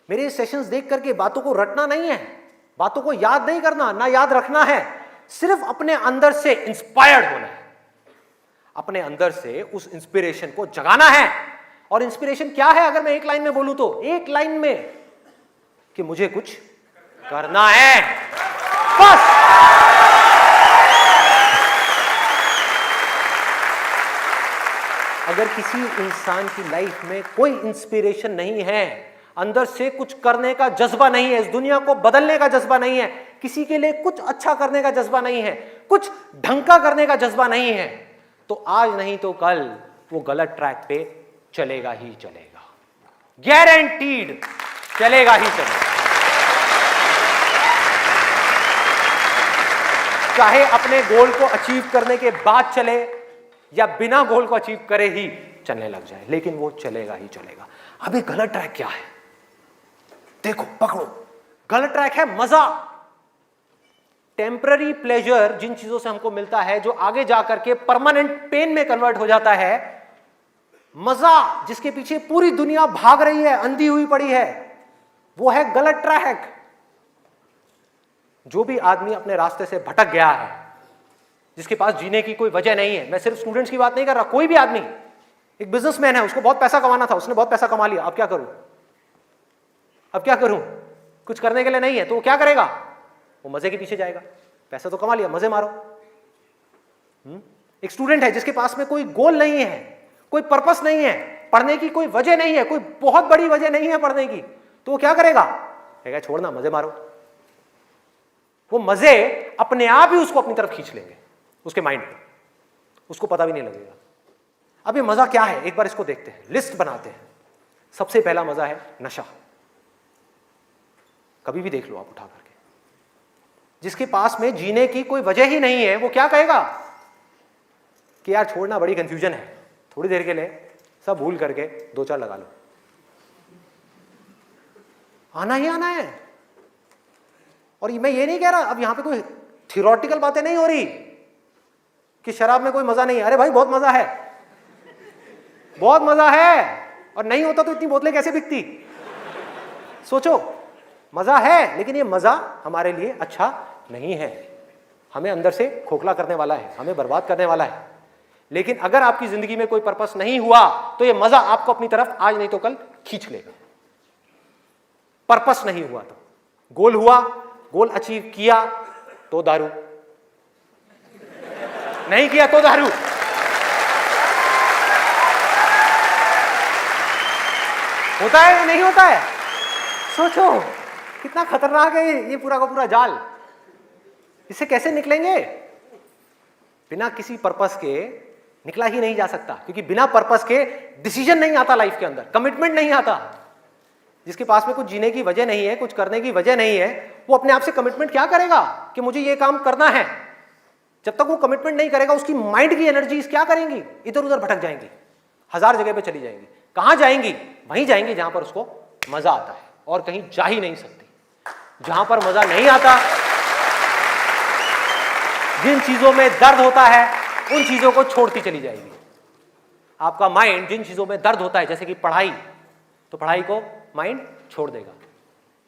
मेरे सेशंस देख करके बातों को रटना नहीं है, बातों को याद नहीं करना, ना याद रखना है, सिर्फ अपने अंदर से इंस्पायर्ड होना है, अपने अंदर से उस इंस्पिरेशन को जगाना है। और इंस्पिरेशन क्या है अगर मैं एक लाइन में बोलूं तो, एक लाइन में कि मुझे कुछ करना है, बस। अगर किसी इंसान की लाइफ में कोई इंस्पिरेशन नहीं है, अंदर से कुछ करने का जज्बा नहीं है, इस दुनिया को बदलने का जज्बा नहीं है, किसी के लिए कुछ अच्छा करने का जज्बा नहीं है, कुछ ढंग का करने का जज्बा नहीं है, तो आज नहीं तो कल वो गलत ट्रैक पे चलेगा ही चलेगा, गारंटीड चलेगा ही चलेगा। चाहे अपने गोल को अचीव करने के बाद चले या बिना गोल को अचीव करे ही चलने लग जाए, लेकिन वो चलेगा ही चलेगा। अभी गलत ट्रैक क्या है देखो, पकड़ो। गलत ट्रैक है मजा, टेम्पररी प्लेजर, जिन चीजों से हमको मिलता है जो आगे जाकर के परमानेंट पेन में कन्वर्ट हो जाता है। मजा जिसके पीछे पूरी दुनिया भाग रही है, अंधी हुई पड़ी है, वो है गलत ट्रैक। जो भी आदमी अपने रास्ते से भटक गया है, जिसके पास जीने की कोई वजह नहीं है, मैं सिर्फ स्टूडेंट्स की बात नहीं कर रहा, कोई भी आदमी, एक बिजनेसमैन है, उसको बहुत पैसा कमाना था, उसने बहुत पैसा कमा लिया, अब क्या करूं, अब क्या करूं, कुछ करने के लिए नहीं है, तो वो क्या करेगा? वो मजे के पीछे जाएगा। पैसा तो कमा लिया, मजे मारो। एक स्टूडेंट है जिसके पास में कोई गोल नहीं है, कोई पर्पस नहीं है, पढ़ने की कोई वजह नहीं है, कोई बहुत बड़ी वजह नहीं है पढ़ने की, तो वो क्या करेगा? कहेगा छोड़ना, मजे मारो। वो मजे अपने आप ही उसको अपनी तरफ खींच लेंगे, उसके माइंड पे, उसको पता भी नहीं लगेगा। अब ये मजा क्या है, एक बार इसको देखते हैं, लिस्ट बनाते हैं। सबसे पहला मजा है नशा। कभी भी देख लो आप उठा करके, जिसके पास में जीने की कोई वजह ही नहीं है, वो क्या कहेगा कि यार छोड़ना, बड़ी कंफ्यूजन है, थोड़ी देर के लिए सब भूल करके 2-4 लगा लो। आना ही आना है। और मैं ये नहीं कह रहा, अब यहां पे कोई थियोरेटिकल बातें नहीं हो रही कि शराब में कोई मजा नहीं है। अरे भाई बहुत मजा है, बहुत मजा है। और नहीं होता तो इतनी बोतलें कैसे बिकती? सोचो, मजा है, लेकिन ये मजा हमारे लिए अच्छा नहीं है, हमें अंदर से खोखला करने वाला है, हमें बर्बाद करने वाला है। लेकिन अगर आपकी जिंदगी में कोई पर्पस नहीं हुआ तो ये मजा आपको अपनी तरफ आज नहीं तो कल खींच लेगा। पर्पस नहीं हुआ तो, गोल हुआ, गोल अचीव किया तो दारू, नहीं किया तो दारू। होता है या नहीं होता है? सोचो कितना खतरनाक है ये पूरा का पूरा जाल। इससे कैसे निकलेंगे? बिना किसी पर्पस के निकला ही नहीं जा सकता, क्योंकि बिना पर्पस के डिसीजन नहीं आता लाइफ के अंदर, कमिटमेंट नहीं आता। जिसके पास में कुछ जीने की वजह नहीं है, कुछ करने की वजह नहीं है, वो अपने आप से कमिटमेंट क्या करेगा कि मुझे ये काम करना है? जब तक वो कमिटमेंट नहीं करेगा, उसकी माइंड की एनर्जीज क्या करेंगी? इधर उधर भटक जाएंगी, 1000 जगह पे चली जाएंगी। कहां जाएंगी? वहीं जाएंगी जहां पर उसको मजा आता है, और कहीं जा ही नहीं सकती। जहां पर मजा नहीं आता, जिन चीजों में दर्द होता है, उन चीजों को छोड़ती चली जाएगी। आपका माइंड जिन चीजों में दर्द होता है, जैसे कि पढ़ाई, तो पढ़ाई को माइंड छोड़ देगा।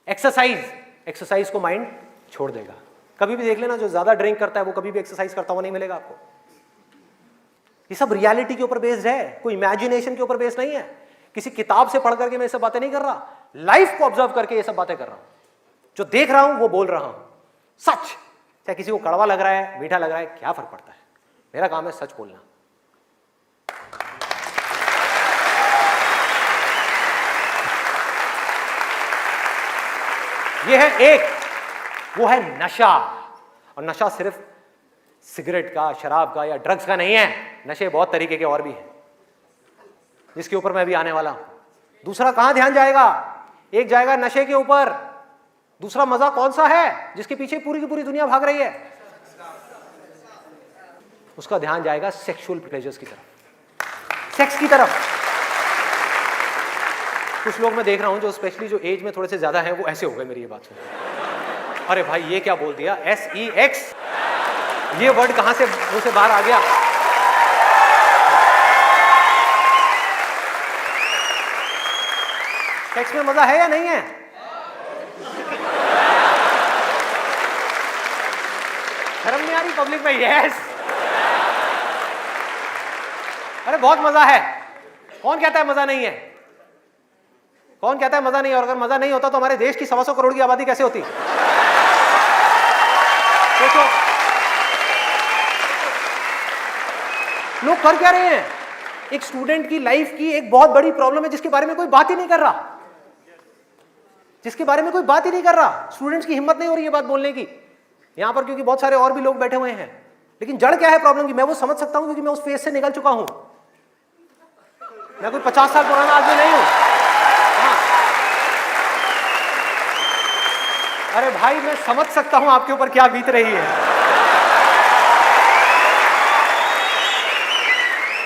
एक्सरसाइज को माइंड छोड़ देगा। कभी भी देख लेना, जो ज्यादा ड्रिंक करता है वो कभी भी एक्सरसाइज करता हुआ नहीं मिलेगा आपको। ये सब रियलिटी के ऊपर बेस्ड है, कोई इमेजिनेशन के ऊपर बेस्ड नहीं है। किसी किताब से पढ़ करके मैं ये सब बातें नहीं कर रहा, लाइफ को ऑब्जर्व करके ये सब बातें कर रहा हूं। जो देख रहा हूं वो बोल रहा हूं, सच। चाहे किसी को कड़वा लग रहा है, मीठा लग रहा है, क्या फर्क पड़ता है? मेरा काम है सच बोलना। ये है एक, वो है नशा। और नशा सिर्फ सिगरेट का, शराब का या ड्रग्स का नहीं है। नशे बहुत तरीके के और भी हैं, जिसके ऊपर मैं भी आने वाला हूं। दूसरा कहां ध्यान जाएगा? एक जाएगा नशे के ऊपर, दूसरा मजा कौन सा है जिसके पीछे पूरी की पूरी दुनिया भाग रही है? उसका ध्यान जाएगा सेक्सुअल प्लेजर्स की तरफ, सेक्स की तरफ। कुछ लोग मैं देख रहा हूं जो स्पेशली जो एज में थोड़े से ज्यादा हैं, वो ऐसे हो गए मेरी ये बात सुन। अरे भाई ये क्या बोल दिया? SEX, ये वर्ड कहां से मुंह से बाहर आ गया? सेक्स में मजा है या नहीं है? शर्म नहीं आ रही पब्लिक में? यस। अरे बहुत मजा है। कौन कहता है मजा नहीं है? कौन कहता है मजा नहीं है? और अगर मजा नहीं होता तो हमारे देश की 125 करोड़ की आबादी कैसे होती? सोचो, लोग कर क्या रहे हैं? एक स्टूडेंट की लाइफ की एक बहुत बड़ी प्रॉब्लम है जिसके बारे में कोई बात ही नहीं कर रहा, जिसके बारे में कोई बात ही नहीं कर रहा। स्टूडेंट्स की हिम्मत नहीं हो रही है बात बोलने की यहां पर, क्योंकि बहुत सारे और भी लोग बैठे हुए हैं। लेकिन जड़ क्या है प्रॉब्लम की? मैं वो समझ सकता हूं क्योंकि मैं उस फेज से निकल चुका हूं। मैं कोई 50 साल पुराना आदमी नहीं हूं। हाँ। अरे भाई मैं समझ सकता हूं आपके ऊपर क्या बीत रही है।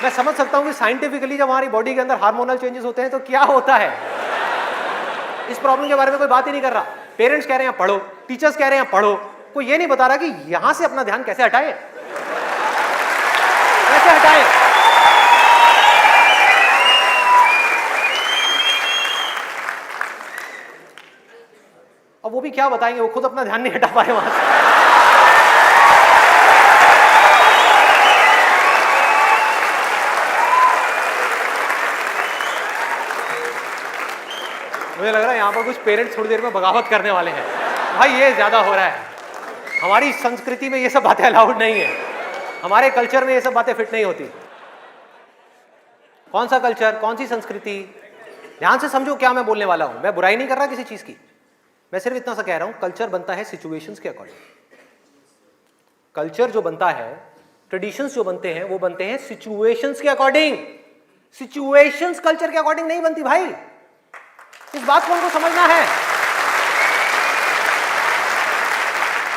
मैं समझ सकता हूं कि साइंटिफिकली जब हमारी बॉडी के अंदर हार्मोनल चेंजेस होते हैं तो क्या होता है। इस प्रॉब्लम के बारे में कोई बात ही नहीं कर रहा। पेरेंट्स कह रहे हैं पढ़ो, टीचर्स कह रहे हैं पढ़ो, कोई ये नहीं बता रहा कि यहां से अपना ध्यान कैसे हटाए, कैसे हटाए। अब वो भी क्या बताएंगे, वो खुद अपना ध्यान नहीं हटा पाए वहां से। मुझे लग रहा है यहां पर कुछ पेरेंट्स थोड़ी देर में बगावत करने वाले हैं। भाई ये ज्यादा हो रहा है। हमारी संस्कृति में ये सब बातें अलाउड नहीं है, हमारे कल्चर में ये सब बातें फिट नहीं होती। कौन सा कल्चर, कौन सी संस्कृति? ध्यान से समझो क्या मैं बोलने वाला हूं। मैं बुराई नहीं कर रहा किसी चीज की, मैं सिर्फ इतना सा कह रहा हूं, कल्चर बनता है सिचुएशंस के अकॉर्डिंग। कल्चर जो बनता है, ट्रेडिशंस जो बनते हैं, वो बनते हैं सिचुएशंस के अकॉर्डिंग। सिचुएशंस कल्चर के अकॉर्डिंग नहीं बनती भाई, इस बात को हमको समझना है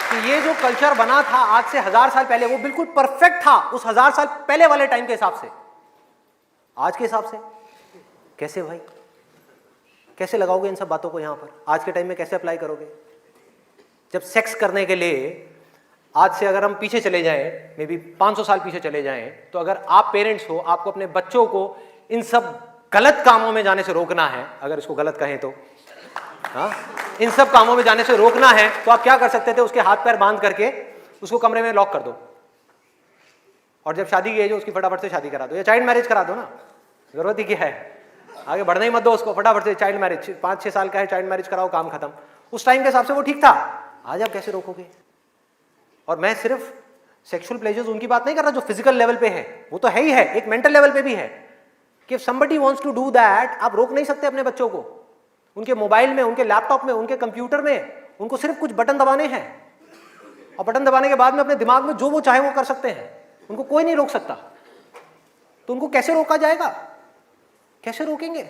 कि ये जो कल्चर बना था आज से 1000 साल पहले, वो बिल्कुल परफेक्ट था उस 1000 साल पहले वाले टाइम के हिसाब से। आज के हिसाब से कैसे भाई, कैसे लगाओगे इन सब बातों को यहां पर, आज के टाइम में कैसे अप्लाई करोगे? जब सेक्स करने के लिए आज से अगर हम पीछे चले जाएं, मे बी 500 साल पीछे चले जाएं, तो अगर आप पेरेंट्स हो, आपको अपने बच्चों को इन सब गलत कामों में जाने से रोकना है, अगर इसको गलत कहें तो, हाँ, इन सब कामों में जाने से रोकना है, तो आप क्या कर सकते थे? उसके हाथ पैर बांध करके उसको कमरे में लॉक कर दो, और जब शादी की एज हो उसकी फटाफट से शादी करा दो, या चाइल्ड मैरिज करा दो ना, जरूरत ही क्या है, आगे बढ़ना ही मत दो उसको, फटाफट से चाइल्ड मैरिज, 5-6 साल का है, चाइल्ड मैरिज कराओ, काम खत्म। उस टाइम के हिसाब से वो ठीक था, आज आप कैसे रोकोगे? और मैं सिर्फ सेक्सुअल प्लेजर्स उनकी बात नहीं कर रहा जो फिजिकल लेवल पे है, वो तो है ही है, एक मेंटल लेवल पे भी है कि somebody wants to do that, आप रोक नहीं सकते अपने बच्चों को। उनके मोबाइल में, उनके लैपटॉप में, उनके कंप्यूटर में उनको सिर्फ कुछ बटन दबाने हैं, और बटन दबाने के बाद में अपने दिमाग में जो वो चाहे वो कर सकते हैं, उनको कोई नहीं रोक सकता। तो उनको कैसे रोका जाएगा? कैसे रोकेंगे?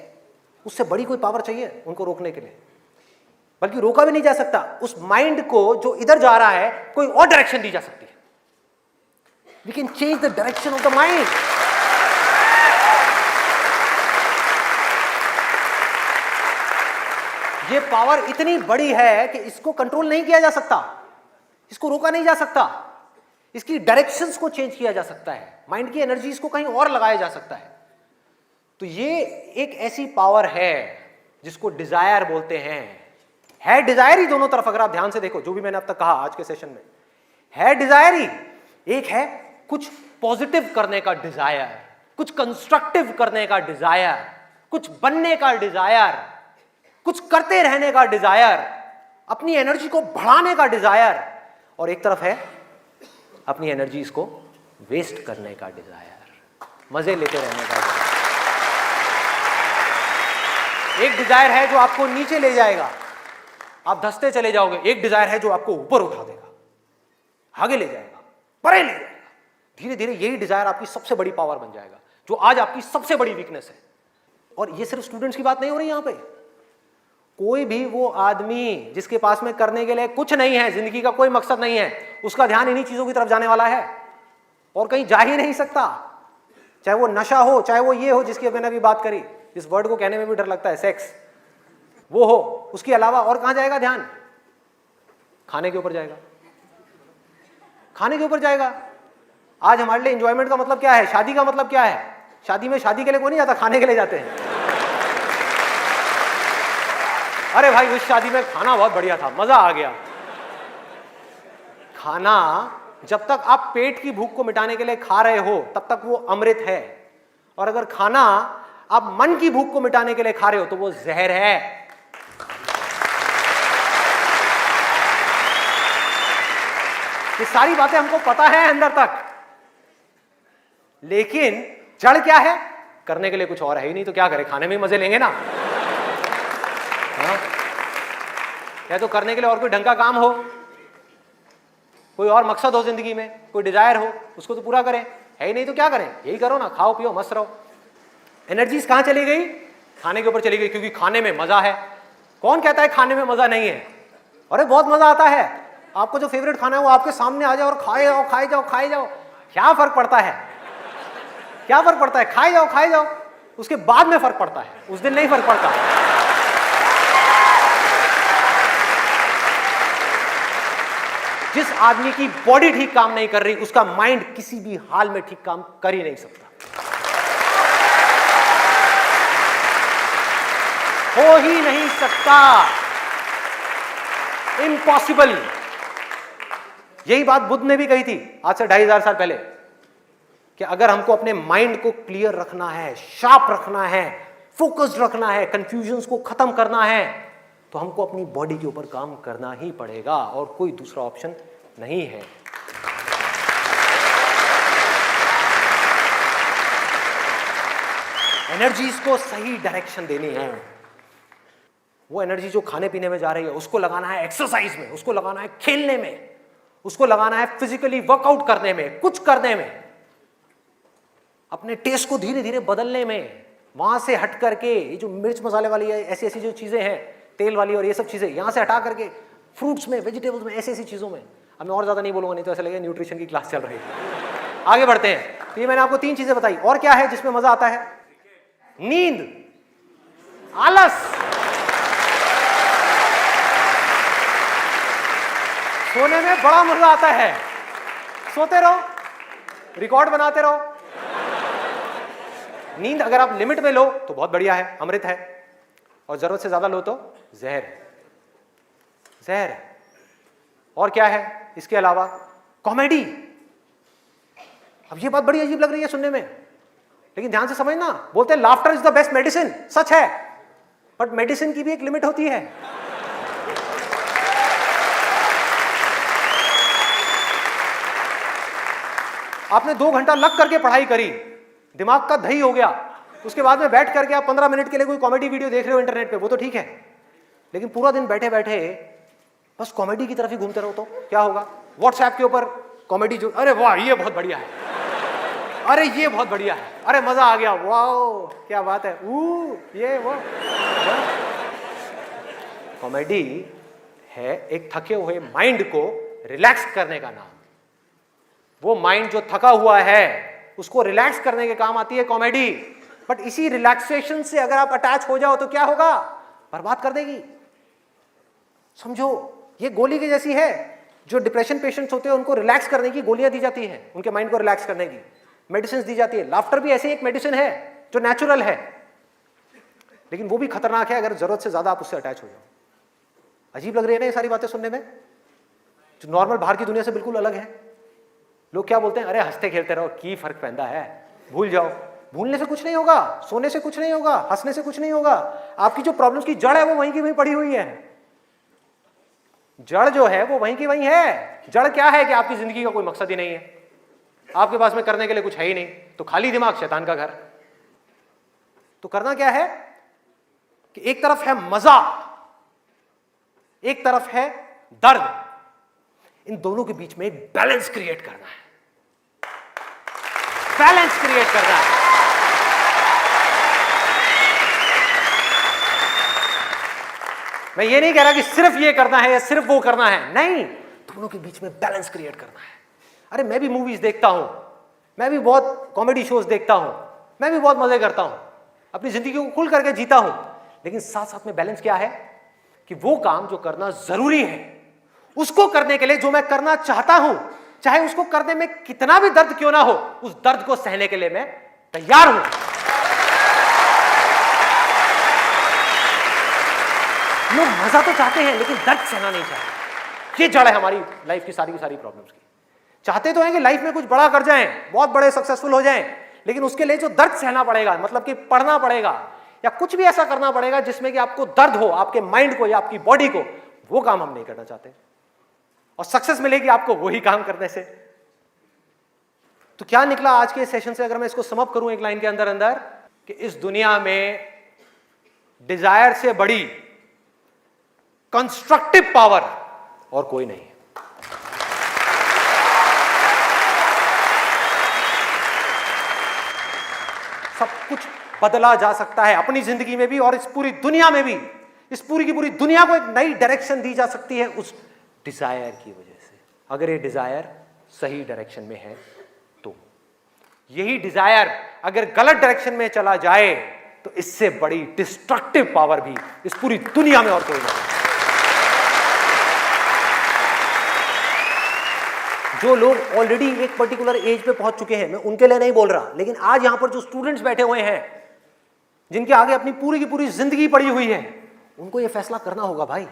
उससे बड़ी कोई पावर चाहिए उनको रोकने के लिए, बल्कि रोका भी नहीं जा सकता। उस माइंड को जो इधर जा रहा है, कोई और डायरेक्शन दी जा सकती है। We can change the direction of the mind. ये पावर इतनी बड़ी है कि इसको कंट्रोल नहीं किया जा सकता, इसको रोका नहीं जा सकता, इसकी डायरेक्शंस को चेंज किया जा सकता है, माइंड की एनर्जी इसको कहीं और लगाया जा सकता है। तो ये एक ऐसी पावर है जिसको डिजायर बोलते हैं। है डिजायर ही दोनों तरफ, अगर आप ध्यान से देखो जो भी मैंने अब तक कहा आज के सेशन में, है डिजायर ही। एक है कुछ पॉजिटिव करने का डिजायर, कुछ कंस्ट्रक्टिव करने का डिजायर, कुछ बनने का डिजायर, कुछ करते रहने का डिजायर, अपनी एनर्जी को बढ़ाने का डिजायर, और एक तरफ है अपनी एनर्जी इसको वेस्ट करने का डिजायर, मजे लेते रहने का डिजायर। एक डिजायर है जो आपको नीचे ले जाएगा, आप धंसते चले जाओगे। एक डिजायर है जो आपको ऊपर उठा देगा, आगे ले जाएगा, परे ले जाएगा। धीरे धीरे यही डिजायर आपकी सबसे बड़ी पावर बन जाएगा, जो आज आपकी सबसे बड़ी वीकनेस है। और ये सिर्फ स्टूडेंट्स की बात नहीं हो रही यहां पे, कोई भी वो आदमी जिसके पास में करने के लिए कुछ नहीं है, जिंदगी का कोई मकसद नहीं है, उसका ध्यान इन्हीं चीजों की तरफ जाने वाला है और कहीं जा ही नहीं सकता। चाहे वो नशा हो, चाहे वो ये हो जिसकी मैंने अभी बात करी, इस वर्ड को कहने में भी डर लगता है, सेक्स, वो हो, उसके अलावा और कहां जाएगा ध्यान? खाने के ऊपर जाएगा, खाने के ऊपर जाएगा। आज हमारे लिए एंजॉयमेंट का मतलब क्या है? शादी का मतलब क्या है? शादी में शादी के लिए कोई नहीं जाता, खाने के लिए जाते हैं। अरे भाई उस शादी में खाना बहुत बढ़िया था, मजा आ गया। खाना जब तक आप पेट की भूख को मिटाने के लिए खा रहे हो तब तक वो अमृत है, और अगर खाना आप मन की भूख को मिटाने के लिए खा रहे हो तो वो जहर है। ये सारी बातें हमको पता है अंदर तक, लेकिन जड़ क्या है? करने के लिए कुछ और है ही नहीं, तो क्या करें? खाने में ही मजे लेंगे ना। हाँ? या तो करने के लिए और कोई ढंग का काम हो, कोई और मकसद हो जिंदगी में, कोई डिजायर हो, उसको तो पूरा करें। है ही नहीं तो क्या करें? यही करो ना, खाओ पियो मस्त रहो। एनर्जीज कहां चली गई? खाने के ऊपर चली गई, क्योंकि खाने में मजा है। कौन कहता है खाने में मजा नहीं है? अरे बहुत मजा आता है। आपको जो फेवरेट खाना है वो आपके सामने आ जाए और खाए जाओ खाए जाओ खाए जाओ, क्या फर्क पड़ता है? क्या फर्क पड़ता है? खाए जाओ खाए जाओ, उसके बाद में फर्क पड़ता है, उस दिन नहीं फर्क पड़ता। जिस आदमी की बॉडी ठीक काम नहीं कर रही, उसका माइंड किसी भी हाल में ठीक काम कर ही नहीं सकता, हो ही नहीं सकता, इम्पॉसिबल। यही बात बुद्ध ने भी कही थी आज से 2500 साल पहले, कि अगर हमको अपने माइंड को क्लियर रखना है, शार्प रखना है, फोकस्ड रखना है, कंफ्यूजन्स को खत्म करना है, तो हमको अपनी बॉडी के ऊपर काम करना ही पड़ेगा, और कोई दूसरा ऑप्शन नहीं है। एनर्जीज को सही डायरेक्शन देनी है। वो एनर्जी जो खाने पीने में जा रही है उसको लगाना है एक्सरसाइज में, उसको लगाना है खेलने में, उसको लगाना है फिजिकली वर्कआउट करने में, कुछ करने में। अपने टेस्ट को धीरे धीरे बदलने में, वहां से हट करके ये जो मिर्च मसाले वाली ऐसी ऐसी जो चीजें हैं, तेल वाली और ये सब चीजें, यहां से हटा करके फ्रूट्स में, वेजिटेबल्स में, ऐसी ऐसी चीजों में। अब मैं और ज्यादा नहीं बोलूंगा, नहीं तो ऐसा लगेगा न्यूट्रिशन की क्लास चल रही है। आगे बढ़ते हैं। तो ये मैंने आपको 3 चीजें बताई। और क्या है जिसमें मजा आता है? नींद, आलस, सोने में बड़ा मजा आता है। सोते रहो, रिकॉर्ड बनाते रहो। नींद अगर आप लिमिट में लो तो बहुत बढ़िया है, अमृत है, और जरूरत से ज्यादा लो तो जहर है, जहर है। और क्या है इसके अलावा? कॉमेडी। अब ये बात बड़ी अजीब लग रही है सुनने में, लेकिन ध्यान से समझना। बोलते हैं laughter is the best medicine, सच है, बट मेडिसिन की भी एक लिमिट होती है। आपने 2 घंटा लग करके पढ़ाई करी, दिमाग का दही हो गया, उसके बाद में बैठ करके आप 15 मिनट के लिए कोई कॉमेडी वीडियो देख रहे हो इंटरनेट पे, वो तो ठीक है, लेकिन पूरा दिन बैठे बैठे बस कॉमेडी की तरफ ही घूमते रहो तो क्या होगा? व्हाट्सएप के ऊपर कॉमेडी जो, अरे वाह ये बहुत बढ़िया है, अरे ये बहुत बढ़िया है, अरे मजा आ गया, वाह क्या बात है, ये वो। कॉमेडी है एक थके हुए माइंड को रिलैक्स करने का नाम। वो माइंड जो थका हुआ है उसको रिलैक्स करने के काम आती है कॉमेडी। बट इसी रिलैक्सेशन से अगर आप अटैच हो जाओ तो क्या होगा? बर्बाद कर देगी। समझो ये गोली की जैसी है। जो डिप्रेशन पेशेंट्स होते हैं उनको रिलैक्स करने की गोलियां दी जाती हैं, उनके माइंड को रिलैक्स करने की मेडिसिन दी जाती है। लाफ्टर भी ऐसे एक मेडिसिन है जो नेचुरल है, लेकिन वो भी खतरनाक है अगर जरूरत से ज्यादा आप उससे अटैच हो जाओ। अजीब लग रही है ना ये सारी बातें सुनने में, जो नॉर्मल बाहर की दुनिया से बिल्कुल अलग है। लोग क्या बोलते हैं? अरे हंसते खेलते रहो, की फर्क पैदा है, भूल जाओ। भूलने से कुछ नहीं होगा, सोने से कुछ नहीं होगा, हंसने से कुछ नहीं होगा। आपकी जो प्रॉब्लम्स की जड़ है वो वहीं की वहीं पड़ी हुई है। जड़ जो है वो वहीं की वहीं है। जड़ क्या है कि आपकी जिंदगी का कोई मकसद ही नहीं है, आपके पास में करने के लिए कुछ है ही नहीं, तो खाली दिमाग शैतान का घर। तो करना क्या है कि एक तरफ है मजा, एक तरफ है दर्द, इन दोनों के बीच में एक बैलेंस क्रिएट करना है। बैलेंस क्रिएट करना है। मैं ये नहीं कह रहा कि सिर्फ ये करना है या सिर्फ वो करना है, नहीं, दोनों के बीच में बैलेंस क्रिएट करना है। अरे मैं भी मूवीज देखता हूं, मैं भी बहुत कॉमेडी शोज देखता हूं, मैं भी बहुत मजे करता हूं, अपनी जिंदगी को खुल करके जीता हूं, लेकिन साथ साथ में बैलेंस क्या है कि वो काम जो करना जरूरी है उसको करने के लिए जो मैं करना चाहता हूं, चाहे उसको करने में कितना भी दर्द क्यों ना हो, उस दर्द को सहने के लिए मैं तैयार हूं। लोग मजा तो चाहते हैं लेकिन दर्द सहना नहीं चाहते। ये जड़ है हमारी लाइफ की सारी प्रॉब्लम्स की। चाहते तो हैं कि लाइफ में कुछ बड़ा कर जाएं, बहुत बड़े सक्सेसफुल हो जाएं, लेकिन उसके लिए जो दर्द सहना पड़ेगा, मतलब कि पढ़ना पड़ेगा या कुछ भी ऐसा करना पड़ेगा जिसमें कि आपको दर्द हो, आपके माइंड को या आपकी बॉडी को, वो काम हम नहीं करना चाहते। और सक्सेस मिलेगी आपको वही काम करने से। तो क्या निकला आज के सेशन से, अगर मैं इसको समअप करूं एक लाइन के अंदर अंदर, कि इस दुनिया में डिजायर से बड़ी कंस्ट्रक्टिव पावर और कोई नहीं है। सब कुछ बदला जा सकता है अपनी जिंदगी में भी और इस पूरी दुनिया में भी। इस पूरी की पूरी दुनिया को एक नई डायरेक्शन दी जा सकती है उस डिजायर की वजह से, अगर ये डिजायर सही डायरेक्शन में है तो। यही डिजायर अगर गलत डायरेक्शन में चला जाए तो इससे बड़ी डिस्ट्रक्टिव पावर भी इस पूरी दुनिया में और कोई नहीं। जो लोग ऑलरेडी एक पर्टिकुलर एज पे पहुंच चुके हैं, मैं उनके लिए नहीं बोल रहा, लेकिन आज यहां पर जो स्टूडेंट्स बैठे हुए हैं, जिनके आगे अपनी पूरी की पूरी जिंदगी पड़ी हुई है, उनको यह फैसला करना होगा भाई।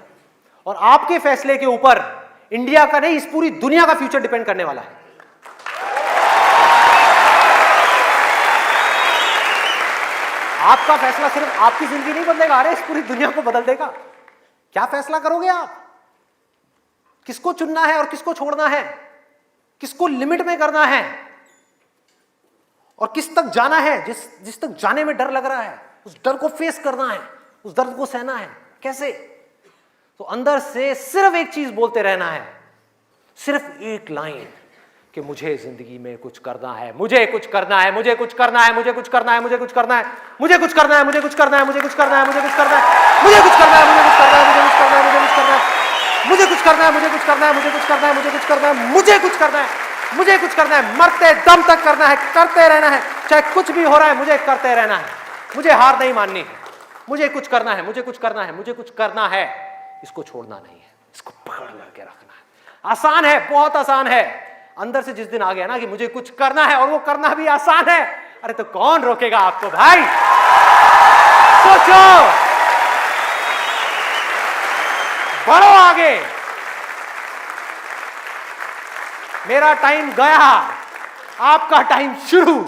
और आपके फैसले के ऊपर इंडिया का नहीं, इस पूरी दुनिया का फ्यूचर डिपेंड करने वाला है। आपका फैसला सिर्फ आपकी जिंदगी नहीं बदलेगा, अरे इस पूरी दुनिया को बदल देगा। क्या फैसला करोगे आप? किसको चुनना है और किसको छोड़ना है, किसको लिमिट में करना है और किस तक जाना है। जिस तक जाने में डर लग रहा है, उस डर को फेस करना है, उस दर्द को सहना है। कैसे? तो अंदर से सिर्फ एक चीज बोलते रहना है, सिर्फ एक लाइन, कि मुझे जिंदगी में कुछ करना है, मुझे कुछ करना है, मुझे कुछ करना है, मुझे कुछ करना है, मुझे कुछ करना है, मुझे कुछ करना है, मुझे कुछ करना है, मुझे कुछ करना है, मुझे कुछ करना है, मुझे कुछ करना है, मुझे कुछ करना है, मुझे कुछ करना है, मुझे कुछ करना है, मुझे कुछ करना है, मुझे कुछ करना है, मुझे कुछ करना है, मुझे कुछ करना है, मुझे कुछ करना है, मरते दम तक करना है, करते रहना है, चाहे कुछ भी हो रहा है मुझे करते रहना है, मुझे हार नहीं माननी है, मुझे कुछ करना है, मुझे कुछ करना है, मुझे कुछ करना है, इसको छोड़ना नहीं है, इसको पकड़ करके रखना है। आसान है, बहुत आसान है। अंदर से जिस दिन आ गया ना कि मुझे कुछ करना है और वो करना भी आसान है, अरे तो कौन रोकेगा आपको भाई? सोचो, बढ़ो आगे। मेरा टाइम गया, आपका टाइम शुरू।